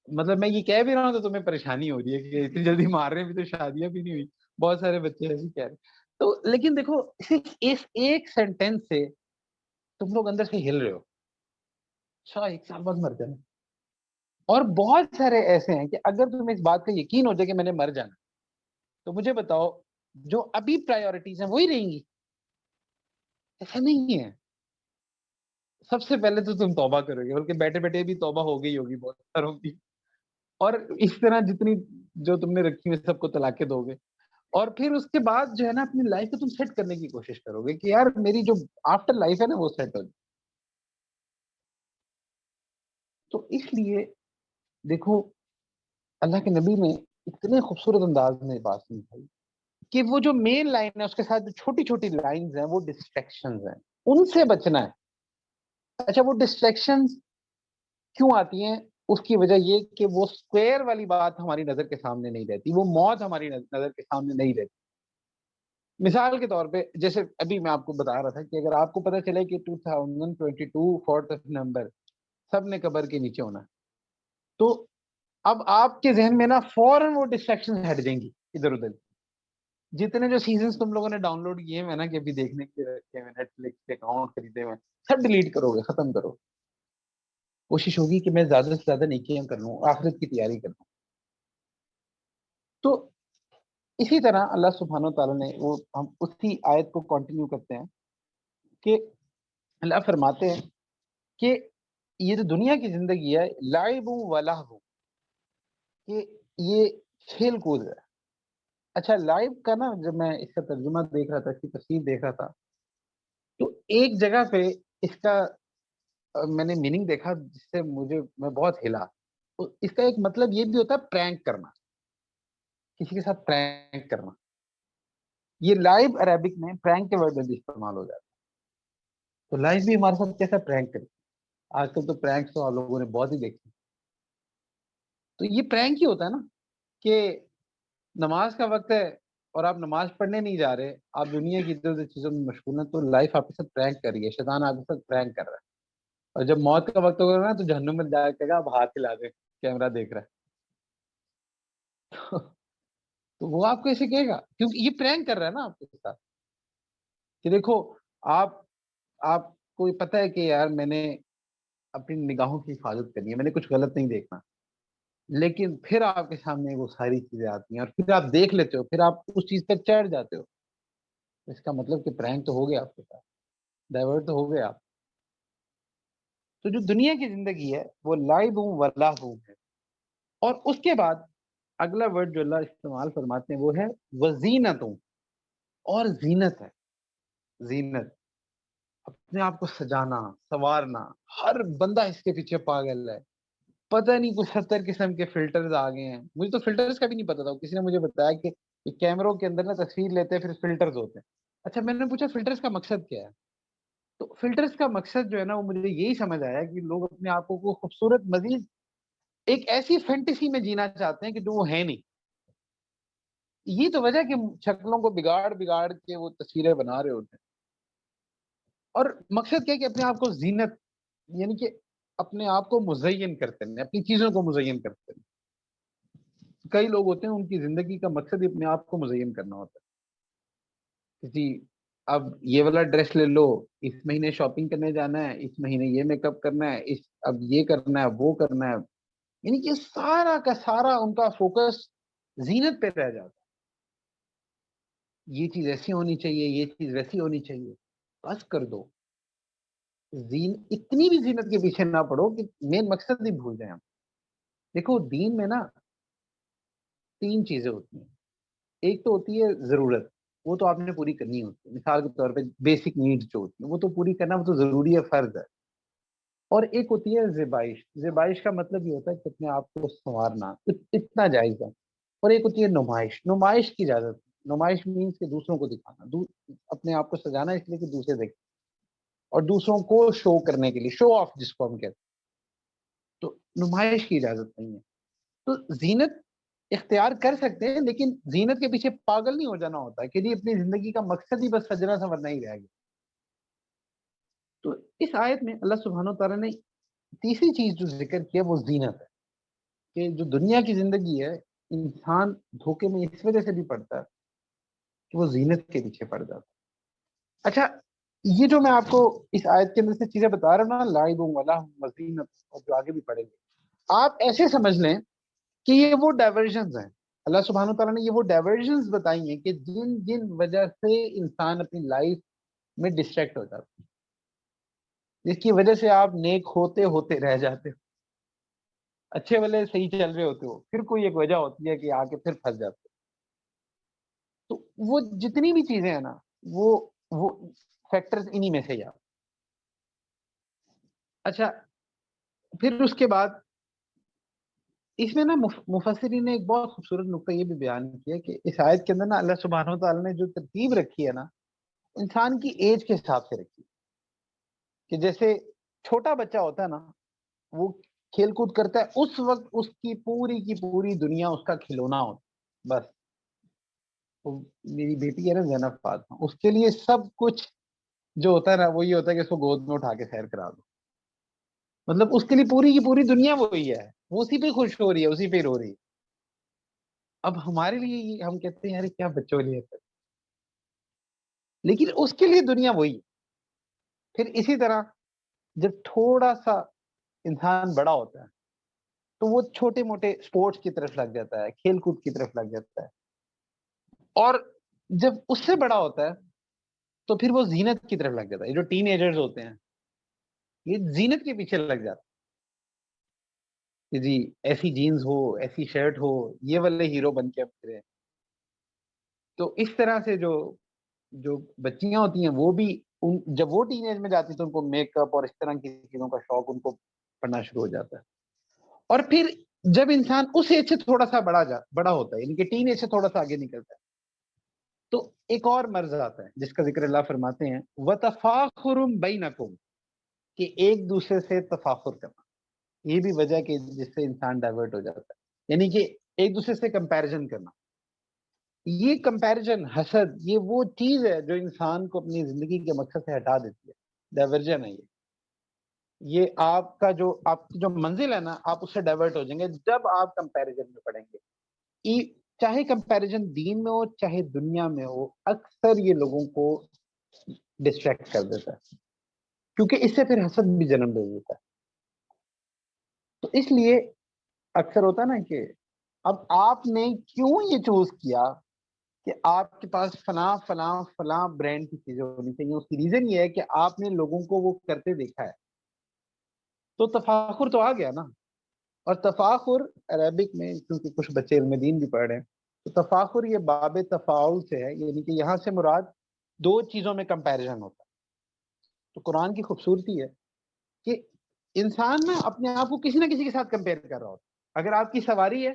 مطلب میں یہ کہہ بھی رہا ہوں تو تمہیں پریشانی ہو رہی ہے کہ اتنی جلدی مار رہے ہیں, بھی تو شادیاں بھی نہیں ہوئی, بہت سارے بچے ایسے کہہ رہے ہیں. تو لیکن دیکھو صرف اس ایک سینٹینس سے تم لوگ اندر سے ہل رہے ہو, اچھا 1 سال بعد مر جانا. اور بہت سارے ایسے ہیں کہ اگر تمہیں اس بات کا یقین ہو جائے کہ میں نے مر جانا, تو مجھے بتاؤ جو ابھی پرائیورٹیز ہیں وہی رہیں گی؟ ایسا نہیں ہے. سب سے پہلے تو تم توبہ کرو گے, بلکہ بیٹھے بیٹھے بھی توبہ ہو گئی ہوگی بہت ساروں کی, اور اس طرح جتنی جو تم نے رکھی ہوئی سب کو طلاقیں دو گے. اور پھر اس کے بعد جو ہے نا اپنی لائف کو تم سیٹ کرنے کی کوشش کرو گے کہ یار میری جو آفٹر لائف ہے نا وہ سیٹ ہو جائے. تو اس لیے دیکھو اللہ کے نبی نے اتنے خوبصورت انداز میں بات سمجھائی کہ وہ جو مین لائن ہے اس کے ساتھ جو چھوٹی چھوٹی لائنز ہیں وہ ڈسٹریکشنز ہیں, ان سے بچنا ہے. اچھا وہ ڈسٹریکشنز کیوں آتی ہیں؟ اس کی وجہ یہ کہ وہ اسکوائر والی بات ہماری نظر کے سامنے نہیں رہتی, وہ موت ہماری نظر کے سامنے نہیں رہتی. مثال کے طور پہ جیسے ابھی میں آپ کو بتا رہا تھا کہ اگر آپ کو پتہ چلے کہ 2022 4 نومبر سب نے قبر کے نیچے ہونا ہے, تو اب آپ کے ذہن میں نا فوراً وہ ڈسٹریکشن ہٹ جائیں گی ادھر ادھر. جتنے جو سیزنز تم لوگوں نے ڈاؤن لوڈ کیے ہیں نا کہ ابھی دیکھنے کے رکھے ہوئے, نیٹ فلکس کے اکاؤنٹ خریدے ہوئے, سب ڈیلیٹ کرو گے, ختم کرو. کوشش ہوگی کہ میں زیادہ سے زیادہ نیکیاں کر لوں, آخرت کی تیاری کر لوں. تو اسی طرح اللہ سبحانہ و تعالیٰ نے وہ, ہم اسی آیت کو کنٹینیو کرتے ہیں کہ اللہ فرماتے ہیں کہ یہ جو دنیا کی زندگی ہے لعب و لہو, کہ یہ کھیل کود ہے. اچھا لائب کا نا جب میں اس کا ترجمہ دیکھ رہا تھا, اس کی تفسیر دیکھ رہا تھا, تو ایک جگہ پہ اس کا میں نے میننگ دیکھا جس سے میں بہت ہلا. اس کا ایک مطلب یہ بھی ہوتا ہے پرینک کرنا, کسی کے ساتھ پرینک کرنا. یہ لائب عربک میں پرینک کے ورڈ میں بھی استعمال ہو جاتا ہے. تو لائب بھی ہمارے ساتھ کیسا پرینک کرتی ہے؟ آج کل تو پرینکس تو آپ لوگوں نے بہت ہی دیکھی. تو یہ پرینک ہی ہوتا ہے نا کہ نماز کا وقت ہے اور آپ نماز پڑھنے نہیں جا رہے, آپ دنیا کی ادھر ادھر چیزوں میں مشغول ہیں, تو لائف آپ کے ساتھ پرینک کر رہی ہے, شیطان آپ کے ساتھ پرینک کر رہا ہے. اور جب موت کا وقت ہوگا نا تو جہنم میں جا کے آپ ہاتھ ہلا دیں, کیمرہ دیکھ رہا ہے. تو وہ آپ کو ایسے کہے گا کیونکہ یہ پرینک کر رہا ہے نا آپ کے ساتھ کہ دیکھو آپ آپ کو پتہ ہے کہ یار میں نے اپنی نگاہوں کی حفاظت کرنی ہے, میں نے کچھ غلط نہیں دیکھنا, لیکن پھر آپ کے سامنے وہ ساری چیزیں آتی ہیں اور پھر آپ دیکھ لیتے ہو, پھر آپ اس چیز پر چڑھ جاتے ہو. اس کا مطلب کہ پرینک تو ہو گیا آپ کے ساتھ, ڈائیورٹ تو ہو گیا آپ. تو جو دنیا کی زندگی ہے وہ لائب و لہو ہے. اور اس کے بعد اگلا ورڈ جو اللہ استعمال فرماتے ہیں وہ ہے وزینتوں, اور زینت ہے. زینت اپنے آپ کو سجانا سنوارنا, ہر بندہ اس کے پیچھے پاگل ہے. پتہ نہیں کچھ 70 قسم کے فلٹرز آ گئے ہیں, مجھے تو فلٹرز کا بھی نہیں پتا تھا, کسی نے مجھے بتایا کہ یہ کیمروں کے اندر نا تصویر لیتے ہیں پھر فلٹرز ہوتے ہیں. اچھا میں نے پوچھا فلٹرز کا مقصد کیا ہے, تو فلٹرز کا مقصد جو ہے نا وہ مجھے یہی سمجھ آیا کہ لوگ اپنے آپ کو خوبصورت مزید ایک ایسی فینٹیسی میں جینا چاہتے ہیں کہ جو وہ ہے نہیں. یہ تو وجہ کہ شکلوں کو بگاڑ بگاڑ کے وہ تصویریں بنا رہے ہوتے ہیں. اور مقصد کیا ہے کہ اپنے آپ کو زینت, یعنی کہ اپنے آپ کو مزین کرتے ہیں, اپنی چیزوں کو مزین کرتے ہیں. کئی لوگ ہوتے ہیں ان کی زندگی کا مقصد ہی اپنے آپ کو مزین کرنا ہوتا ہے. کسی اب یہ والا ڈریس لے لو, اس مہینے شاپنگ کرنے جانا ہے, اس مہینے یہ میک اپ کرنا ہے, اب یہ کرنا ہے وہ کرنا ہے, یعنی کہ سارا کا سارا ان کا فوکس زینت پہ رہ جاتا ہے. یہ چیز ایسی ہونی چاہیے, یہ چیز ویسی ہونی چاہیے. بس کر دو, اتنی بھی زینت کے پیچھے نہ پڑو کہ مین مقصد نہیں بھول جائیں ہم. دیکھو دین میں نا 3 چیزیں ہوتی ہیں. ایک تو ہوتی ہے ضرورت, وہ تو آپ نے پوری کرنی ہوتی ہے. مثال کے طور پہ بیسک نیڈز جو ہوتی ہیں وہ تو پوری کرنا, وہ تو ضروری ہے, فرض ہے. اور ایک ہوتی ہے زیبائش. زیبائش کا مطلب یہ ہوتا ہے کہ اپنے آپ کو سنوارنا اتنا جائز ہے. اور ایک ہوتی ہے نمائش. نمائش کی اجازت. نمائش مینس کہ دوسروں کو دکھانا, اپنے آپ کو سجانا اس لیے کہ دوسرے دیکھیں, اور دوسروں کو شو کرنے کے لیے, شو آف جس کو ہم کہتے ہیں. تو نمائش کی اجازت نہیں ہے. تو زینت اختیار کر سکتے ہیں, لیکن زینت کے پیچھے پاگل نہیں ہو جانا ہوتا کہ جی اپنی زندگی کا مقصد ہی بس سجنا سنورنا ہی رہ گیا. تو اس آیت میں اللہ سبحانہ و تعالیٰ نے تیسری چیز جو ذکر کیا وہ زینت ہے, کہ جو دنیا کی زندگی ہے انسان دھوکے میں اس وجہ سے بھی پڑتا ہے کہ وہ زینت کے پیچھے پڑ جاتا ہے. اچھا, یہ جو میں آپ کو اس آیت کے اندر سے چیزیں بتا رہا ہوں نا, لائب ولا زینت, اور جو آگے بھی پڑھیں گے, آپ ایسے سمجھ لیں کہ یہ وہ ڈائیورژنز ہیں. اللہ سبحانہ تعالیٰ نے یہ وہ ڈائیورژنز بتائی ہیں کہ جن جن وجہ سے انسان اپنی لائف میں ڈسٹریکٹ ہو جاتا ہے, جس کی وجہ سے آپ نیک ہوتے ہوتے رہ جاتے ہو, اچھے والے صحیح چل رہے ہوتے ہو, پھر کوئی ایک وجہ ہوتی ہے کہ آ کے پھر پھنس جاتے ہو. تو وہ جتنی بھی چیزیں ہیں نا, وہ فیکٹرز انہی میں سے. یا اچھا, پھر اس کے بعد اس میں نا مفسرین نے ایک بہت خوبصورت نقطہ یہ بھی بیان کیا کہ اس آیت کے اندر نا اللہ سبحانہ وتعالی نے جو ترتیب رکھی ہے نا, انسان کی ایج کے حساب سے رکھی. کہ جیسے چھوٹا بچہ ہوتا ہے نا, وہ کھیل کود کرتا ہے, اس وقت اس کی پوری دنیا اس کا کھلونا ہوتا بس. میری بیٹی ہے نا زینب فاطمہ, اس کے لیے سب کچھ جو ہوتا ہے نا وہ یہ ہوتا ہے کہ اس کو گود میں اٹھا کے سیر کرا دو. مطلب اس کے لیے پوری کی پوری دنیا وہی ہے, وہ اسی پہ خوش ہو رہی ہے, اسی پہ رو رہی ہے. اب ہمارے لیے ہم کہتے ہیں یار کیا بچوں کے لیے, لیکن اس کے لیے دنیا وہی ہے. پھر اسی طرح جب تھوڑا سا انسان بڑا ہوتا ہے تو وہ چھوٹے موٹے سپورٹس کی طرف لگ جاتا ہے, کھیل کود کی طرف لگ جاتا ہے. اور جب اس سے بڑا ہوتا ہے تو پھر وہ زینت کی طرف لگ جاتا ہے. یہ جو ٹین ایجرز ہوتے ہیں یہ زینت کے پیچھے لگ جاتا ہے کہ جی ایسی جینز ہو, ایسی شرٹ ہو, یہ والے ہیرو بن کے اب پھرے. تو اس طرح سے جو بچیاں ہوتی ہیں وہ بھی جب وہ ٹین ایج میں جاتی ہیں تو ان کو میک اپ اور اس طرح کی چیزوں کا شوق ان کو پڑنا شروع ہو جاتا ہے. اور پھر جب انسان اس ایج سے تھوڑا سا بڑا ہوتا ہے, یعنی کہ ٹین ایج سے تھوڑا سا آگے نکلتا ہے, تو ایک اور مرض آتا ہے جس کا ذکر اللہ فرماتے ہیں وَتَفَاخُرٌ بَيْنَكُمْ, کہ ایک دوسرے سے تفاخر کرنا. یہ بھی وجہ کہ جس سے انسان ڈائیورٹ ہو جاتا ہے, یعنی کہ ایک دوسرے سے کمپیریزن کرنا. یہ کمپیریزن, حسد, یہ وہ چیز ہے جو انسان کو اپنی زندگی کے مقصد سے ہٹا دیتی ہے. ڈائیورجن ہے یہ آپ کی جو منزل ہے نا, آپ اس سے ڈائیورٹ ہو جائیں گے جب آپ کمپیریزن میں پڑیں گے. چاہے کمپیریزن دین میں ہو چاہے دنیا میں ہو, اکثر یہ لوگوں کو ڈسٹریکٹ کر دیتا ہے, کیونکہ اس سے پھر حسد بھی جنم دے دیتا ہے. تو اس لیے اکثر ہوتا ہے نا کہ اب آپ نے کیوں یہ چوز کیا کہ آپ کے پاس فلاں فلاں فلاں برانڈ کی چیزیں ہونی چاہیے. اس کی ریزن یہ ہے کہ آپ نے لوگوں کو وہ کرتے دیکھا ہے, تو تفاخر تو آ گیا نا. اور تفاخر عربک میں, کیونکہ کچھ بچے علم دین بھی پڑھ رہے ہیں, تو تفاخر یہ باب تفاعل سے ہے, یعنی کہ یہاں سے مراد دو چیزوں میں کمپیریزن ہوتا ہے. تو قرآن کی خوبصورتی ہے کہ انسان نا اپنے آپ کو کسی نہ کسی کے ساتھ کمپیئر کر رہا ہوتا ہے. اگر آپ کی سواری ہے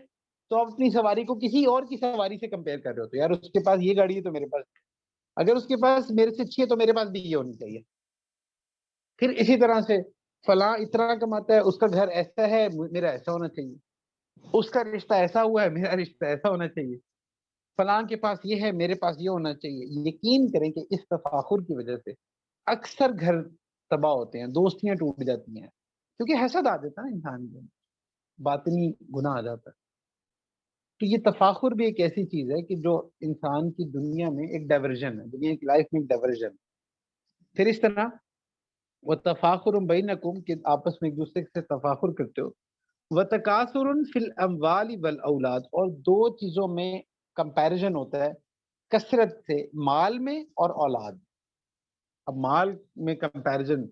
تو آپ اپنی سواری کو کسی اور کی سواری سے کمپیئر کر رہے ہوتے, یار اس کے پاس یہ گاڑی ہے تو میرے پاس, اگر اس کے پاس میرے سے اچھی ہے تو میرے پاس بھی یہ ہونی چاہیے. پھر اسی طرح سے فلاں اتنا کماتا ہے, اس کا گھر ایسا ہے, میرا ایسا ہونا چاہیے. اس کا رشتہ ایسا ہوا ہے, میرا رشتہ ایسا ہونا چاہیے. فلاں کے پاس یہ ہے, میرے پاس یہ ہونا چاہیے. یقین کریں کہ اس تفاخر کی وجہ سے اکثر گھر تباہ ہوتے ہیں, دوستیاں ٹوٹ جاتی ہیں, کیونکہ حسد آ جاتا ہے انسان کے, باطنی گناہ آ جاتا ہے. تو یہ تفاخر بھی ایک ایسی چیز ہے کہ جو انسان کی دنیا میں ایک ڈائیورژن ہے, دنیا کی لائف میں ایک ڈائیورژن. پھر اس طرح وَتَفَاخُرٌ بَيْنَكُمْ, کہ آپس میں ایک دوسرے سے تفاخر کرتے ہو. وَتَكَاثُرٌ فِي الْأَمْوَالِ وَالْأَوْلَادِ, اور دو چیزوں میں کمپیریزن ہوتا ہے کثرت سے, مال میں اور اولاد. اب مال میں کمپیریزن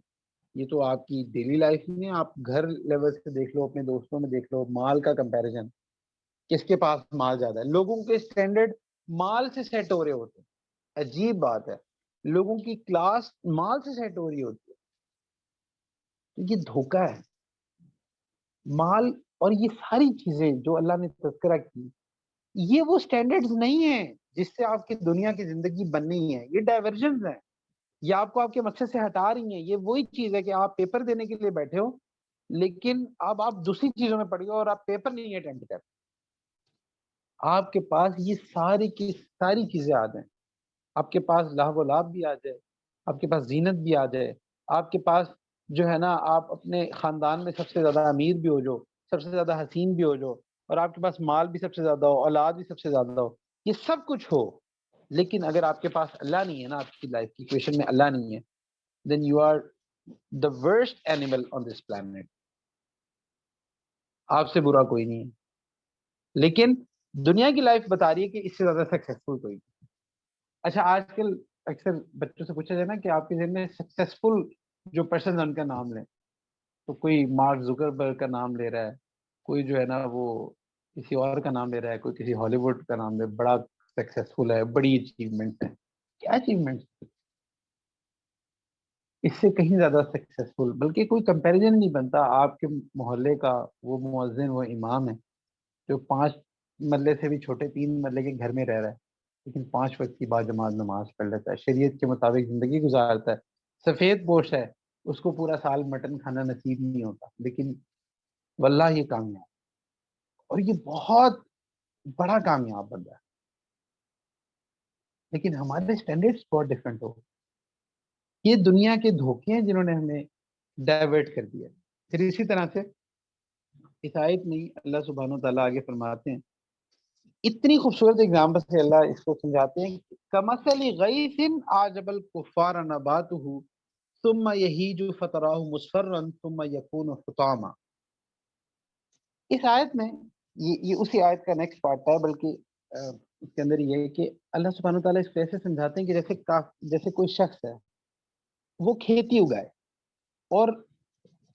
یہ تو آپ کی ڈیلی لائف میں, آپ گھر لیول سے دیکھ لو, اپنے دوستوں میں دیکھ لو, مال کا کمپیریزن, کس کے پاس مال زیادہ ہے. لوگوں کے سٹینڈرڈ مال سے سیٹ ہو رہے ہوتے ہیں. عجیب بات ہے, لوگوں کی کلاس مال سے سیٹ ہو رہی ہوتی ہے. تو یہ دھوکہ ہے. مال اور یہ ساری چیزیں جو اللہ نے تذکرہ کی، یہ وہ سٹینڈرڈز نہیں ہیں جس سے آپ کی دنیا کی زندگی بننی ہے. یہ ڈائیورژنز ہیں، یہ آپ کو آپ کے مقصد سے ہٹا رہی ہیں. یہ وہی چیز ہے کہ آپ پیپر دینے کے لیے بیٹھے ہو، لیکن اب آپ دوسری چیزوں میں پڑ گئے اور آپ پیپر نہیں اٹیمپٹ کر. آپ کے پاس یہ ساری کی ساری چیزیں آ جائیں، آپ کے پاس لاہ و لعب بھی آ جائے، آپ کے پاس زینت بھی آ جائے، آپ کے پاس جو ہے نا آپ اپنے خاندان میں سب سے زیادہ امیر بھی ہو جو، سب سے زیادہ حسین بھی ہو جو، اور آپ کے پاس مال بھی سب سے زیادہ ہو، اولاد بھی سب سے زیادہ ہو، یہ سب کچھ ہو، لیکن اگر آپ کے پاس اللہ نہیں ہے نا، آپ کی لائف کی ایکویشن میں اللہ نہیں ہے، then you are the worst animal on this planet. آپ سے برا کوئی نہیں ہے، لیکن دنیا کی لائف بتا رہی ہے کہ اس سے زیادہ سکسیسفل کوئی نہیں. اچھا آج کل اکثر بچوں سے پوچھا جائے نا کہ آپ کے ذہن میں سکسیسفل جو پرسن ان کا نام لیں، تو کوئی مارک زکربرگ کا نام لے رہا ہے، کوئی جو ہے نا وہ کسی اور کا نام لے رہا ہے، کوئی کسی ہالی ووڈ کا نام لے، بڑا سکسیسفل ہے، بڑی اچیومنٹ ہے. کیا اچیومنٹ؟ اس سے کہیں زیادہ سکسیسفل، بلکہ کوئی کمپیریزن نہیں بنتا. آپ کے محلے کا وہ مؤذن، وہ امام ہے جو 5 مرلے سے بھی چھوٹے 3 مرلے کے گھر میں رہ رہا ہے، لیکن 5 وقت کی باجماعت نماز پڑھ لیتا ہے، شریعت کے مطابق زندگی گزارتا ہے، سفید پوش ہے، اس کو پورا سال مٹن کھانا نصیب نہیں ہوتا، لیکن واللہ یہ کامیاب، اور یہ بہت بڑا کامیاب بندہ ہے. لیکن ہمارے اسٹینڈرڈس بہت ڈفرینٹ ہو. یہ دنیا کے دھوکے ہیں جنہوں نے ہمیں ڈائیورٹ کر دیا. پھر اسی طرح سے اس آیت میں اللہ سبحانہ وتعالیٰ آگے فرماتے ہیں، اتنی خوبصورت اگزامپل سے اللہ اس کو سمجھاتے ہیں، کمثل غیث اعجب الکفار نباتہ ثم یہیج فتراہ مصفرا ثم یکون حطاما. اس آیت میں یہ اسی آیت کا نیکسٹ پارٹ ہے، بلکہ اس کے اندر یہ ہے کہ اللہ سبحانہ وتعالیٰ اس کو ایسے سمجھاتے ہیں کہ جیسے کوئی شخص ہے، وہ کھیتی اگائے، اور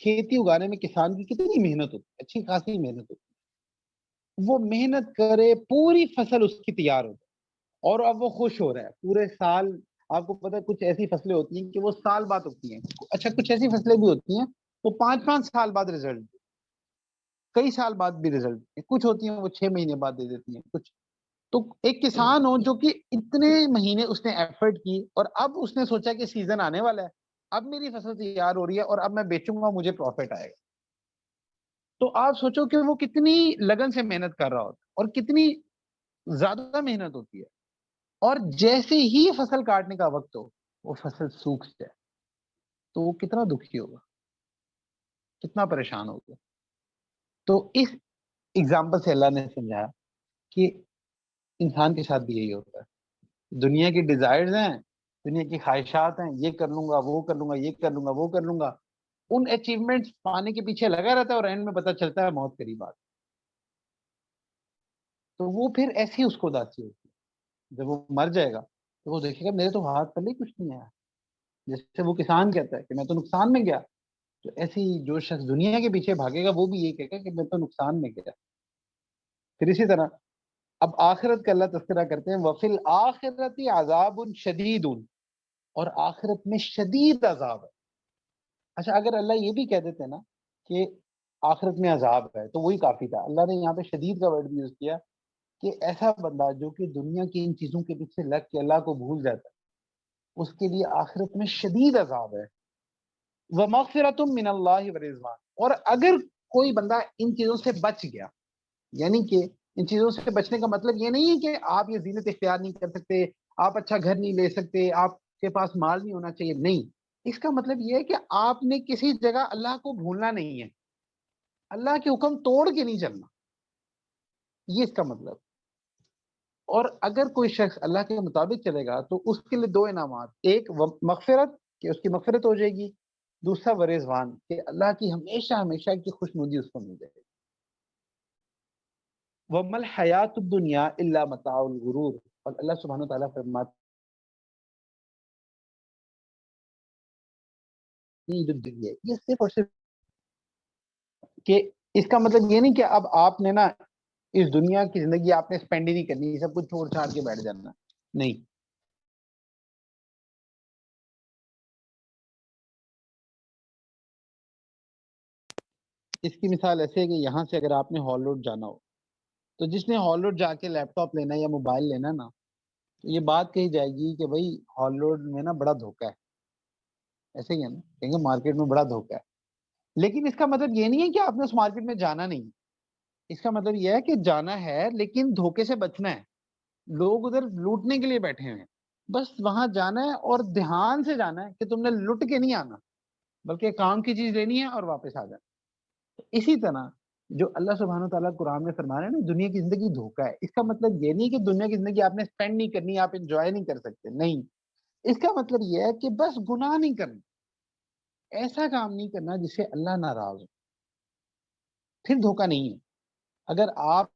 کھیتی اگانے میں کسان کی کتنی محنت ہوتی ہے، اچھی خاصی محنت ہوتی ہے. وہ محنت کرے، پوری فصل اس کی تیار ہو جائے، اور اب وہ خوش ہو رہا ہے پورے سال. آپ کو پتہ ہے کچھ ایسی فصلیں ہوتی ہیں کہ وہ سال بعد اگتی ہیں. اچھا کچھ ایسی فصلیں بھی ہوتی ہیں وہ 5 سال بعد رزلٹ، کئی سال بعد بھی رزلٹ. کچھ ہوتی ہیں وہ 6 مہینے بعد دے دیتی ہیں. کچھ تو ایک کسان ہو جو کہ اتنے مہینے اس نے ایفرٹ کی، اور اب اس نے سوچا کہ سیزن آنے والا ہے، اب میری فصل تیار ہو رہی ہے اور اب میں بیچوں گا، مجھے پروفٹ آئے گا. تو آپ سوچو کہ وہ کتنی لگن سے محنت کر رہا ہوتا ہے، اور کتنی زیادہ محنت ہوتی ہے، اور جیسے ہی فصل کاٹنے کا وقت ہو وہ فصل سوکھ جائے تو وہ کتنا دکھی ہوگا، کتنا پریشان ہوگا. تو اس ایگزامپل سے اللہ نے سمجھایا کہ انسان کے ساتھ بھی یہی ہوتا ہے. دنیا کی ڈیزائرز ہیں، دنیا کی خواہشات ہیں، یہ کر لوں گا، وہ کر لوں گا، یہ کر لوں گا، وہ کر لوں گا. ان اچیومنٹس پانے کے پیچھے لگا رہتا ہے، اور اینڈ میں پتہ چلتا ہے موت قریب آ. تو وہ پھر ایسی اس کو اداسی ہوتی ہے. جب وہ مر جائے گا تو وہ دیکھے گا میرے تو ہاتھ پلے کچھ نہیں آیا. جیسے وہ کسان کہتا ہے کہ میں تو نقصان میں گیا، تو ایسی جو شخص دنیا کے پیچھے بھاگے گا وہ بھی یہ کہے گا کہ میں تو نقصان میں گیا. پھر اسی طرح اب آخرت کا اللہ تذکرہ کرتے ہیں، وَفِي الْآخِرَةِ عَذَابٌ شَدِيدٌ، اور آخرت میں شدید عذاب ہے. اچھا اگر اللہ یہ بھی کہہ دیتے نا کہ آخرت میں عذاب ہے تو وہی کافی تھا. اللہ نے یہاں پہ شدید کا ورڈ بھی یوز کیا کہ ایسا بندہ جو کہ دنیا کی ان چیزوں کے پیچھے لگ کے اللہ کو بھول جاتا ہے، اس کے لیے آخرت میں شدید عذاب ہے. وَمَغْفِرَةٌ مِّنَ اللَّهِ وَرِضْوَانٌ، اور اگر کوئی بندہ ان چیزوں سے بچ گیا، یعنی کہ ان چیزوں سے بچنے کا مطلب یہ نہیں ہے کہ آپ یہ زینت اختیار نہیں کر سکتے، آپ اچھا گھر نہیں لے سکتے، آپ کے پاس مال نہیں ہونا چاہیے، نہیں. اس کا مطلب یہ ہے کہ آپ نے کسی جگہ اللہ کو بھولنا نہیں ہے، اللہ کے حکم توڑ کے نہیں چلنا، یہ اس کا مطلب. اور اگر کوئی شخص اللہ کے مطابق چلے گا تو اس کے لیے 2 انعامات، ایک مغفرت کہ اس کی مغفرت ہو جائے گی، دوسرا ورضوان کہ اللہ کی ہمیشہ ہمیشہ کی خوشنودی اس کو مل جائے گی. وَمَا الْحَيَاةُ الدُّنْيَا إِلَّا مَتَاعُ الْغُرُورِ، اور اللہ سبحانہ وتعالیٰ فرماتے ہیں یہ صرف اور صرف کہ اس کا مطلب یہ نہیں کہ اب آپ نے نا اس دنیا کی زندگی آپ نے اسپینڈ ہی نہیں کرنی، سب کچھ چھوڑ چھاڑ کے بیٹھ جانا، نہیں. اس کی مثال ایسے ہے کہ یہاں سے اگر آپ نے ہال روڈ جانا ہو تو جس نے ہال روڈ جا کے لیپ ٹاپ لینا ہے یا موبائل لینا نا، تو یہ بات کہی جائے گی کہ بھائی ہال روڈ میں نا بڑا دھوکہ ہے، ایسے ہی ہے نا، کہیں گے مارکیٹ میں بڑا دھوکہ ہے، لیکن اس کا مطلب یہ نہیں ہے کہ آپ نے اس مارکیٹ میں جانا نہیں، اس کا مطلب یہ ہے کہ جانا ہے لیکن دھوکے سے بچنا ہے، لوگ ادھر لوٹنے کے لیے بیٹھے ہوئے ہیں، بس وہاں جانا ہے اور دھیان سے جانا ہے کہ تم نے لٹ کے نہیں آنا، بلکہ کام کی چیز لینی ہے اور واپس آ جانا۔ اسی طرح جو اللہ سبحانہ تعالیٰ قرآن میں فرما رہے ہیں نا دنیا کی زندگی دھوکا ہے، اس کا مطلب یہ نہیں کہ دنیا کی زندگی آپ نے اسپینڈ نہیں کرنی، آپ انجوائے نہیں کر سکتے، نہیں، اس کا مطلب یہ ہے کہ بس گناہ نہیں کرنا، ایسا کام نہیں کرنا جس سے اللہ ناراض ہو، پھر دھوکا نہیں ہے۔ اگر آپ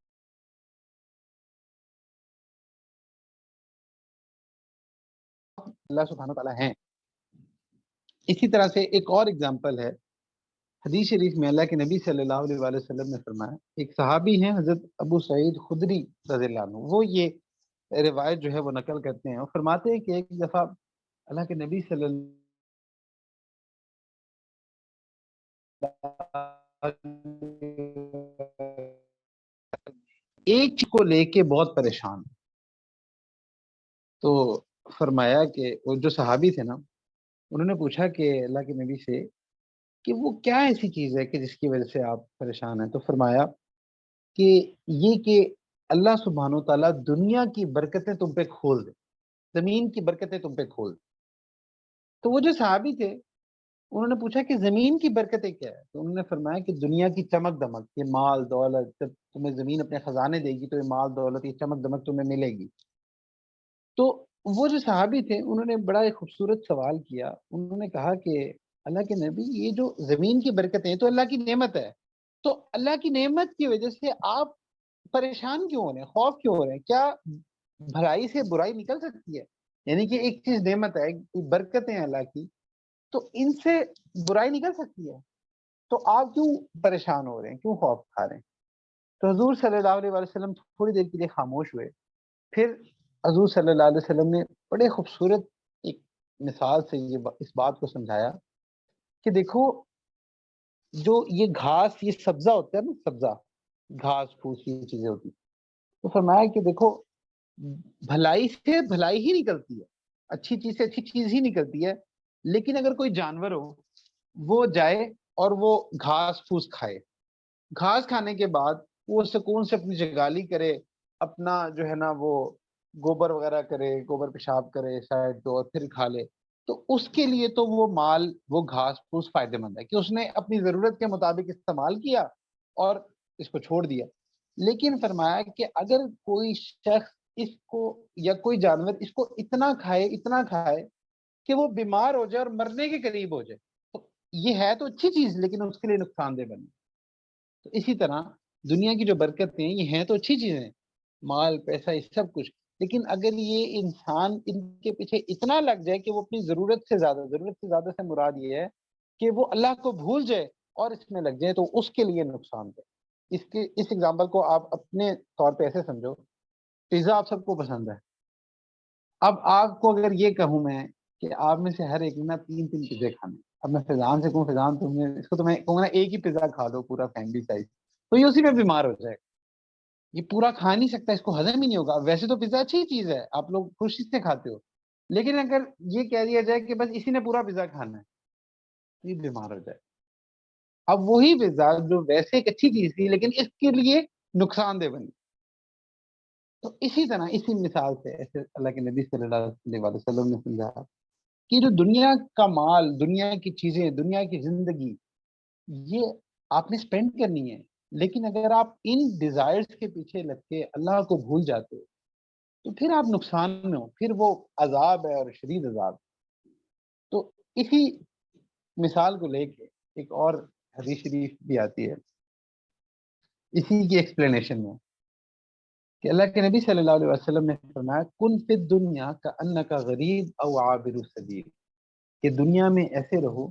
اللہ سبحانہ تعالیٰ ہیں، اسی طرح سے ایک اور اگزامپل ہے حدیث شریف میں، اللہ کے نبی صلی اللہ علیہ وآلہ وسلم نے فرمایا، ایک صحابی ہیں حضرت ابو سعید خدری رضی اللہ عنہ، وہ یہ روایت جو ہے وہ نقل کرتے ہیں اور فرماتے ہیں کہ ایک دفعہ اللہ کے نبی صلی اللہ ایک چیز کو لے کے بہت پریشان، تو فرمایا کہ وہ جو صحابی تھے نا انہوں نے پوچھا کہ اللہ کے نبی سے کہ وہ کیا ایسی چیز ہے کہ جس کی وجہ سے آپ پریشان ہیں، تو فرمایا کہ یہ کہ اللہ سبحانہ تعالیٰ دنیا کی برکتیں تم پہ کھول دے، زمین کی برکتیں تم پہ کھول دے۔ تو وہ جو صحابی تھے انہوں نے پوچھا کہ زمین کی برکتیں کیا ہے، تو انہوں نے فرمایا کہ دنیا کی چمک دمک، یہ مال دولت، جب تمہیں زمین اپنے خزانے دے گی تو یہ مال دولت، یہ چمک دمک تمہیں ملے گی۔ تو وہ جو صحابی تھے انہوں نے بڑا ایک خوبصورت سوال کیا، انہوں نے کہا کہ اللہ کے نبی یہ جو زمین کی برکتیں ہیں تو اللہ کی نعمت ہے، تو اللہ کی نعمت کی وجہ سے آپ پریشان کیوں ہو رہے ہیں، خوف کیوں ہو رہے ہیں، کیا بھلائی سے برائی نکل سکتی ہے؟ یعنی کہ ایک چیز نعمت ہے، برکتیں ہیں اللہ کی، تو ان سے برائی نکل سکتی ہے، تو آپ کیوں پریشان ہو رہے ہیں، کیوں خوف کھا رہے ہیں؟ تو حضور صلی اللہ علیہ وسلم تھوڑی دیر کے لیے خاموش ہوئے، پھر حضور صلی اللہ علیہ وسلم نے بڑے خوبصورت ایک مثال سے اس بات کو سمجھایا کہ دیکھو جو یہ گھاس، یہ سبزہ ہوتا ہے نا، سبزہ گھاس پھوس یہ چیزیں ہوتی، تو فرمایا کہ دیکھو بھلائی سے بھلائی ہی نکلتی ہے، اچھی چیز سے اچھی چیز ہی نکلتی ہے، لیکن اگر کوئی جانور ہو وہ جائے اور وہ گھاس پھوس کھائے، گھاس کھانے کے بعد وہ سکون سے اپنی جگالی کرے، اپنا جو ہے نا وہ گوبر وغیرہ کرے، گوبر پیشاب کرے سائڈ دو اور پھر کھا لے، تو اس کے لیے تو وہ مال، وہ گھاس پھوس فائدہ مند ہے کہ اس نے اپنی ضرورت کے مطابق استعمال کیا اور اس کو چھوڑ دیا۔ لیکن فرمایا کہ اگر کوئی شخص اس کو یا کوئی جانور اس کو اتنا کھائے کہ وہ بیمار ہو جائے اور مرنے کے قریب ہو جائے، تو یہ ہے تو اچھی چیز لیکن اس کے لیے نقصان دہ بنے۔ تو اسی طرح دنیا کی جو برکتیں ہیں یہ ہیں تو اچھی چیزیں، مال پیسہ یہ سب کچھ، لیکن اگر یہ انسان ان کے پیچھے اتنا لگ جائے کہ وہ اپنی ضرورت سے زیادہ سے مراد یہ ہے کہ وہ اللہ کو بھول جائے اور اس میں لگ جائے، تو اس کے لیے نقصان دہ۔ اس ایگزامپل کو آپ اپنے طور پہ ایسے سمجھو، پیزا آپ سب کو پسند ہے، اب آپ کو اگر یہ کہوں میں کہ آپ میں سے ہر ایک نے نا 3 پیزے کھانے، اب میں فیضان سے کہوں فیضان تم نے اس کو، تو میں کہوں گا نا ایک ہی پیزا کھا دو پورا فیملی سائز، تو یہ اسی میں بیمار ہو جائے گا، یہ پورا کھا نہیں سکتا، اس کو ہضم ہی نہیں ہوگا۔ ویسے تو پیزا اچھی چیز ہے، آپ لوگ خوشی سے کھاتے ہو، لیکن اگر یہ کہہ دیا جائے کہ بس اسی نے پورا پیزا کھانا ہے تو یہ بیمار ہو جائے۔ اب وہی پیزا جو ویسے ایک اچھی چیز تھی لیکن اس کے لیے نقصان دہ بنی۔ تو اسی طرح اسی مثال سے ایسے اللہ کے نبی صلی اللہ علیہ وسلم نے سمجھایا کہ جو دنیا کا مال، دنیا کی چیزیں، دنیا کی زندگی، یہ آپ نے سپینڈ کرنی ہے، لیکن اگر آپ ان ڈیزائرز کے پیچھے لگ کے اللہ کو بھول جاتے ہو تو پھر آپ نقصان میں ہو، پھر وہ عذاب ہے اور شدید عذاب۔ تو اسی مثال کو لے کے ایک اور حدیث شریف بھی آتی ہے اسی کی ایکسپلینیشن میں، کہ اللہ کے نبی صلی اللہ علیہ وسلم نے فرمایا کن فی الدنیا کأنک غریب او عابر السبیل، کہ دنیا میں ایسے رہو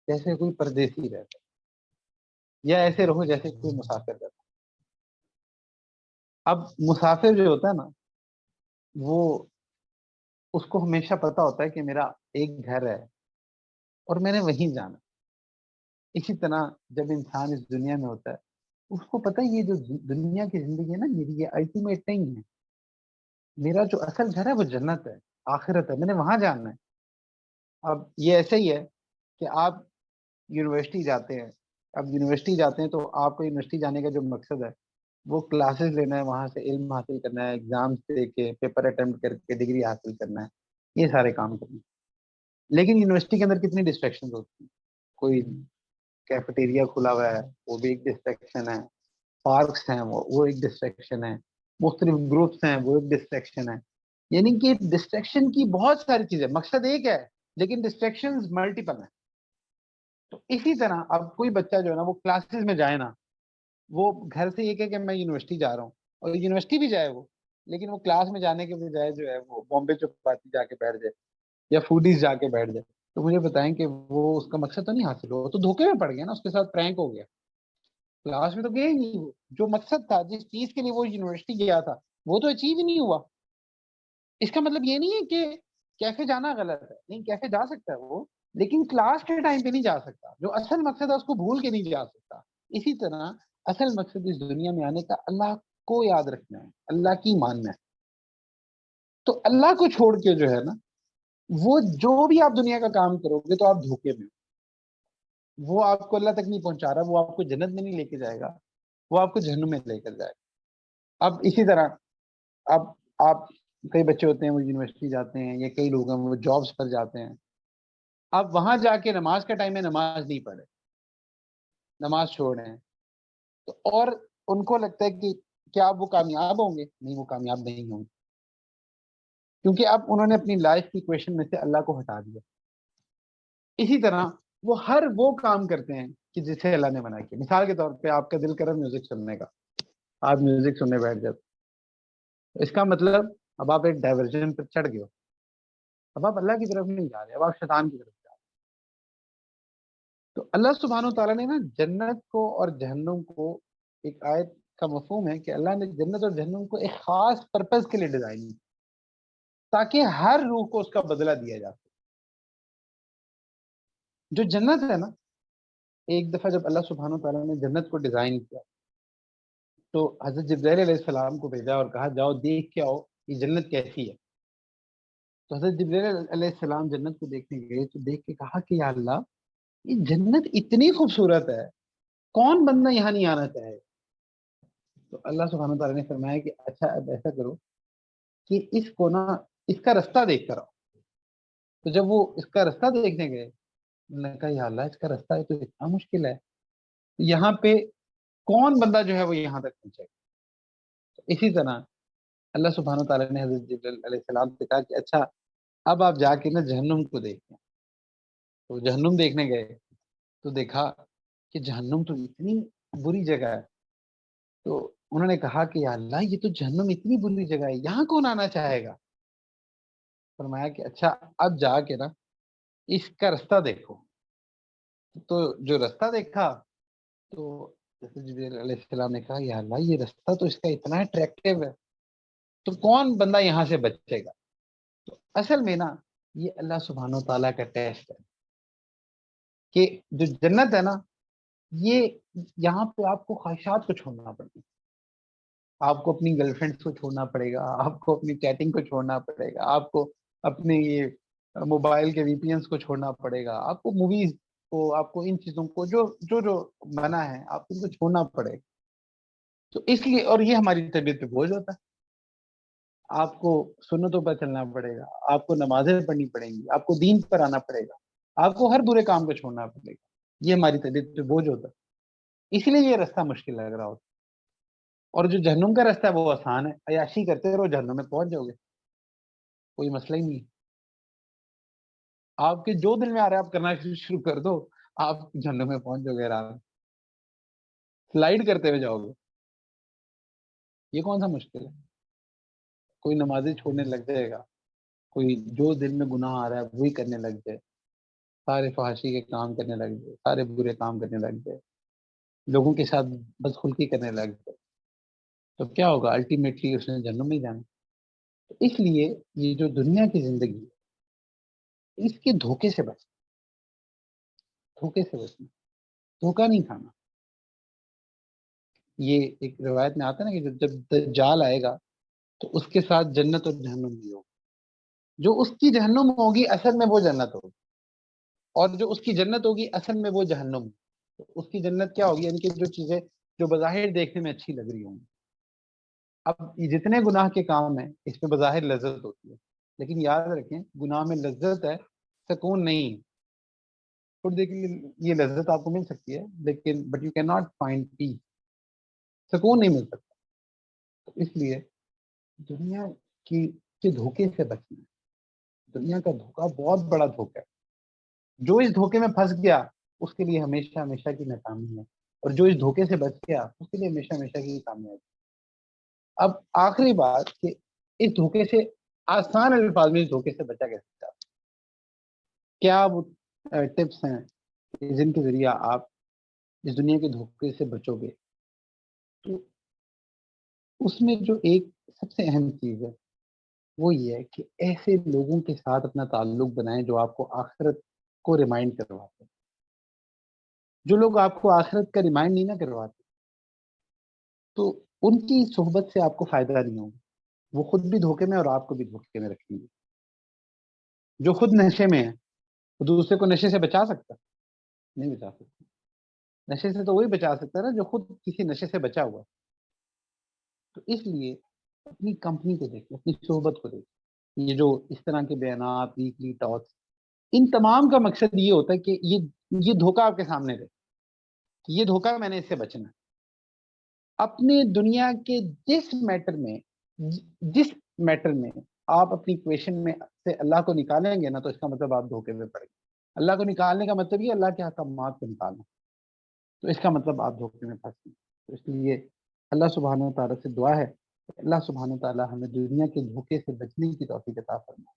جیسے کوئی پردیسی رہتا ہے، یا ایسے رہو جیسے کوئی مسافر رہتا ہے۔ اب مسافر جو ہوتا ہے نا وہ، اس کو ہمیشہ پتا ہوتا ہے کہ میرا ایک گھر ہے اور میں نے وہیں جانا، اسی طرح جب انسان اس دنیا میں ہوتا ہے، اس کو پتہ ہے یہ جو دنیا کی زندگی ہے نا میری، یہ الٹیمیٹ نہیں ہے. میرا جو اصل گھر ہے وہ جنت ہے، آخرت ہے، میں نے وہاں جانا ہے. اب یہ ایسا ہی ہے کہ آپ یونیورسٹی جاتے ہیں. اب یونیورسٹی جاتے ہیں تو آپ کو یونیورسٹی جانے کا جو مقصد ہے وہ کلاسز لینا ہے، وہاں سے علم حاصل کرنا ہے، ایگزامس دے کے پیپر اٹمپٹ کر کے ڈگری حاصل کرنا ہے، یہ سارے کام کرنے ہیں. لیکن یونیورسٹی کے اندر کتنی ڈسٹریکشن ہوتی ہیں. کوئی کیفیٹیریا کھلا ہوا ہے، وہ بھی ایک ڈسٹریکشن ہے. پارکس ہیں، وہ ایک ڈسٹریکشن ہے. مختلف گروپس ہیں، وہ ایک ڈسٹریکشن ہے. یعنی کہ ڈسٹریکشن کی بہت ساری چیزیں، مقصد ایک ہے لیکن ڈسٹریکشن ملٹیپل ہیں. تو اسی طرح اب کوئی بچہ جو ہے نا وہ کلاسز میں جائے نا، وہ گھر سے یہ کہ میں یونیورسٹی جا رہا ہوں، اور یونیورسٹی بھی جائے وہ، لیکن وہ کلاس میں جانے کے بجائے جو ہے وہ بامبے چوپاتی جا کے بیٹھ جائے یا فوڈیز جا کے بیٹھ جائے، تو مجھے بتائیں کہ وہ اس کا مقصد تو نہیں حاصل ہوا، تو دھوکے میں پڑ گیا نا، اس کے ساتھ پرینک ہو گیا. کلاس میں تو گیا ہی نہیں، وہ جو مقصد تھا، جس چیز کے لیے وہ یونیورسٹی گیا تھا، وہ تو اچیو ہی نہیں ہوا. اس کا مطلب یہ نہیں ہے کہ کیفے جانا غلط ہے، نہیں، کیفے جا سکتا ہے وہ، لیکن کلاس کے ٹائم پہ نہیں جا سکتا. جو اصل مقصد ہے اس کو بھول کے نہیں جا سکتا. اسی طرح اصل مقصد اس دنیا میں آنے کا اللہ کو یاد رکھنا ہے، اللہ کی ماننا ہے. تو اللہ کو چھوڑ کے جو ہے نا، وہ جو بھی آپ دنیا کا کام کرو گے تو آپ دھوکے میں ہو. وہ آپ کو اللہ تک نہیں پہنچا رہا، وہ آپ کو جنت میں نہیں لے کے جائے گا، وہ آپ کو جہنم میں لے کر جائے گا. اب اسی طرح اب آپ، کئی بچے ہوتے ہیں وہ یونیورسٹی جاتے ہیں، یا کئی لوگ ہیں وہ جابس پر جاتے ہیں. اب وہاں جا کے نماز کا ٹائم ہے، نماز نہیں پڑھے، نماز چھوڑے ہیں، تو اور ان کو لگتا ہے کہ کیا اب وہ کامیاب ہوں گے؟ نہیں، وہ کامیاب نہیں ہوں گے، کیونکہ اب انہوں نے اپنی لائف کی کویشن میں سے اللہ کو ہٹا دیا. اسی طرح وہ کام کرتے ہیں کہ جسے اللہ نے منع کیا. مثال کے طور پہ آپ کا دل کرا میوزک سننے کا، آپ میوزک سننے بیٹھ جاتے، اس کا مطلب اب آپ ایک ڈائیورژن پر چڑھ گئے ہو. اب آپ اللہ کی طرف نہیں جا رہے، اب آپ شیطان کی طرف جا رہے. تو اللہ سبحانہ و تعالیٰ نے نا جنت کو اور جہنم کو، ایک آیت کا مفہوم ہے کہ اللہ نے جنت اور جہنم کو ایک خاص پرپز کے لیے ڈیزائن کیا، تاکہ ہر روح کو اس کا بدلہ دیا جا سکے. جو جنت ہے نا، ایک دفعہ جب اللہ سبحانہ و تعالیٰ نے جنت کو ڈیزائن کیا تو حضرت جبرائیل علیہ السلام کو بھیجا اور کہا جاؤ دیکھ کے آؤ یہ جنت کیسی ہے. تو حضرت جبرائیل علیہ السلام جنت کو دیکھنے گئے تو دیکھ کے کہا کہ یا اللہ، یہ جنت اتنی خوبصورت ہے، کون بندہ یہاں نہیں آنا چاہے. تو اللہ سبحانہ و تعالیٰ نے فرمایا کہ اچھا اب ایسا کرو کہ اس کو نا، اس کا رستہ دیکھ کر آؤ. تو جب وہ اس کا رستہ دیکھنے گئے، انہوں نے کہا یا اللہ، اس کا رستہ تو اتنا مشکل ہے، یہاں پہ کون بندہ جو ہے وہ یہاں تک پہنچے گا. تو اسی طرح اللہ سبحانہ و تعالیٰ نے حضرت جبرائیل علیہ السلام سے کہا کہ اچھا اب آپ جا کے نا جہنم کو دیکھیں. تو جہنم دیکھنے گئے تو دیکھا کہ جہنم تو اتنی بری جگہ ہے. تو انہوں نے کہا کہ یا اللہ، یہ تو جہنم اتنی بری جگہ ہے، یہاں کون آنا چاہے گا. فرمایا کہ اچھا اب جا کے نا اس کا رستہ دیکھو. تو جو رستہ دیکھا تو جیسے جبرائیل علیہ السلام نے کہا یا اللہ، یہ رستہ تو اس کا اتنا اٹریکٹیو ہے، تو کون بندہ یہاں سے بچے گا. تو اصل میں نا یہ اللہ سبحانہ و تعالیٰ کا ٹیسٹ ہے کہ جو جنت ہے نا، یہ یہاں پہ آپ کو خواہشات کو چھوڑنا پڑے گا، آپ کو اپنی گرل فرینڈ کو چھوڑنا پڑے گا، آپ کو اپنی چیٹنگ کو چھوڑنا پڑے گا، آپ کو اپنے یہ موبائل کے وی پی اینس کو چھوڑنا پڑے گا، آپ کو موویز کو، آپ کو ان چیزوں کو جو جو جو منع ہے آپ کو ان کو چھوڑنا پڑے گا. تو اس لیے، اور یہ ہماری طبیعت پہ بوجھ ہوتا ہے. آپ کو سنتوں پر چلنا پڑے گا، آپ کو نمازیں پڑھنی پڑیں گی، آپ کو دین پر آنا پڑے گا، آپ کو ہر برے کام کو چھوڑنا پڑے گا. یہ ہماری طبیعت پہ بوجھ ہوتا ہے، اس لیے یہ راستہ مشکل لگ رہا ہوتا ہے. اور جو جہنم کا راستہ ہے وہ آسان ہے، عیاشی کرتے رہو جہنم میں پہنچ جاؤ گے، کوئی مسئلہ ہی نہیں ہے. آپ کے جو دل میں آ رہا ہے آپ کرنا شروع کر دو، آپ جہنم میں پہنچ جاؤ گے آرام سے، سلائڈ کرتے ہوئے جاؤ گے. یہ کون سا مشکل ہے؟ کوئی نمازیں چھوڑنے لگ جائے گا، کوئی جو دل میں گناہ آ رہا ہے وہی کرنے لگ جائے، سارے فحاشی کے کام کرنے لگ جائے، سارے برے کام کرنے لگ جائے، لوگوں کے ساتھ بدخلقی کرنے لگ جائے، تو کیا ہوگا؟ الٹیمیٹلی اس نے جہنم میں جانا. تو اس لیے یہ جو دنیا کی زندگی ہے، اس کے دھوکے سے بچنا، دھوکے سے بچنا. دھوکا نہیں کھانا. یہ ایک روایت میں آتا ہے نا کہ جب دجال آئے گا تو اس کے ساتھ جنت اور جہنم بھی ہوگی. جو اس کی جہنم ہوگی اصل میں وہ جنت ہوگی، اور جو اس کی جنت ہوگی اصل میں وہ جہنم ہوگی. تو اس کی جنت کیا ہوگی؟ یعنی کہ جو چیزیں جو بظاہر دیکھنے میں اچھی لگ رہی ہوں گی. اب یہ جتنے گناہ کے کام ہیں اس میں بظاہر لذت ہوتی ہے، لیکن یاد رکھیں گناہ میں لذت ہے، سکون نہیں. تھوڑی دیر کے لیے یہ لذت آپ کو مل سکتی ہے لیکن but you can not find peace, سکون نہیں مل سکتا. تو اس لیے دنیا کی کے دھوکے سے بچنا ہے. دنیا کا دھوکا بہت بڑا دھوکا ہے. جو اس دھوکے میں پھنس گیا اس کے لیے ہمیشہ ہمیشہ کی ناکامی ہے، اور جو اس دھوکے سے بچ گیا اس کے لیے ہمیشہ ہمیشہ کی کامیابی. اب آخری بات کہ اس دھوکے سے آسان الفاظ میں اس دھوکے سے بچا کیسے جاتا ہے. کیا وہ ٹپس ہیں کہ جن کے ذریعہ آپ اس دنیا کے دھوکے سے بچو گے؟ تو اس میں جو ایک سب سے اہم چیز ہے وہ یہ ہے کہ ایسے لوگوں کے ساتھ اپنا تعلق بنائیں جو آپ کو آخرت کو ریمائنڈ کرواتے ہیں. جو لوگ آپ کو آخرت کا ریمائنڈ نہیں نہ کرواتے تو ان کی صحبت سے آپ کو فائدہ نہیں ہوگا. وہ خود بھی دھوکے میں اور آپ کو بھی دھوکے میں رکھیں گے. جو خود نشے میں ہے وہ دوسرے کو نشے سے بچا سکتا؟ نہیں بچا سکتا. نشے سے تو وہی بچا سکتا ہے نا جو خود کسی نشے سے بچا ہوا. تو اس لیے اپنی کمپنی کو دیکھیں، اپنی صحبت کو دیکھیں. یہ جو اس طرح کے بیانات، ویکلی ٹاکس، ان تمام کا مقصد یہ ہوتا ہے کہ یہ دھوکہ آپ کے سامنے رہے کہ یہ دھوکہ میں نے اس سے بچنا ہے. اپنے دنیا کے جس میٹر میں آپ اپنی کویشن میں سے اللہ کو نکالیں گے نا تو اس کا مطلب آپ دھوکے میں پڑیں گے. اللہ کو نکالنے کا مطلب یہ اللہ کے احکامات کو نکالنا، تو اس کا مطلب آپ دھوکے میں پھنس گئے. تو اس لیے اللہ سبحانہ و تعالیٰ سے دعا ہے کہ اللہ سبحانہ و تعالیٰ ہمیں دنیا کے دھوکے سے بچنے کی توفیق عطا فرمائے،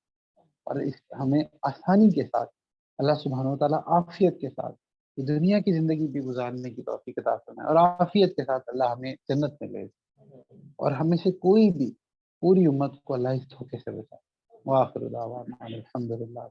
اور ہمیں آسانی کے ساتھ اللہ سبحانہ و تعالیٰ عافیت کے ساتھ دنیا کی زندگی بھی گزارنے کی توفیق عطا فرمائے، اور عافیت کے ساتھ اللہ ہمیں جنت میں لے جائے، اور ہمیں سے کوئی بھی پوری امت کو اللہ اس دھوکے سے بچائے. وآخر دعوانا الحمدللہ.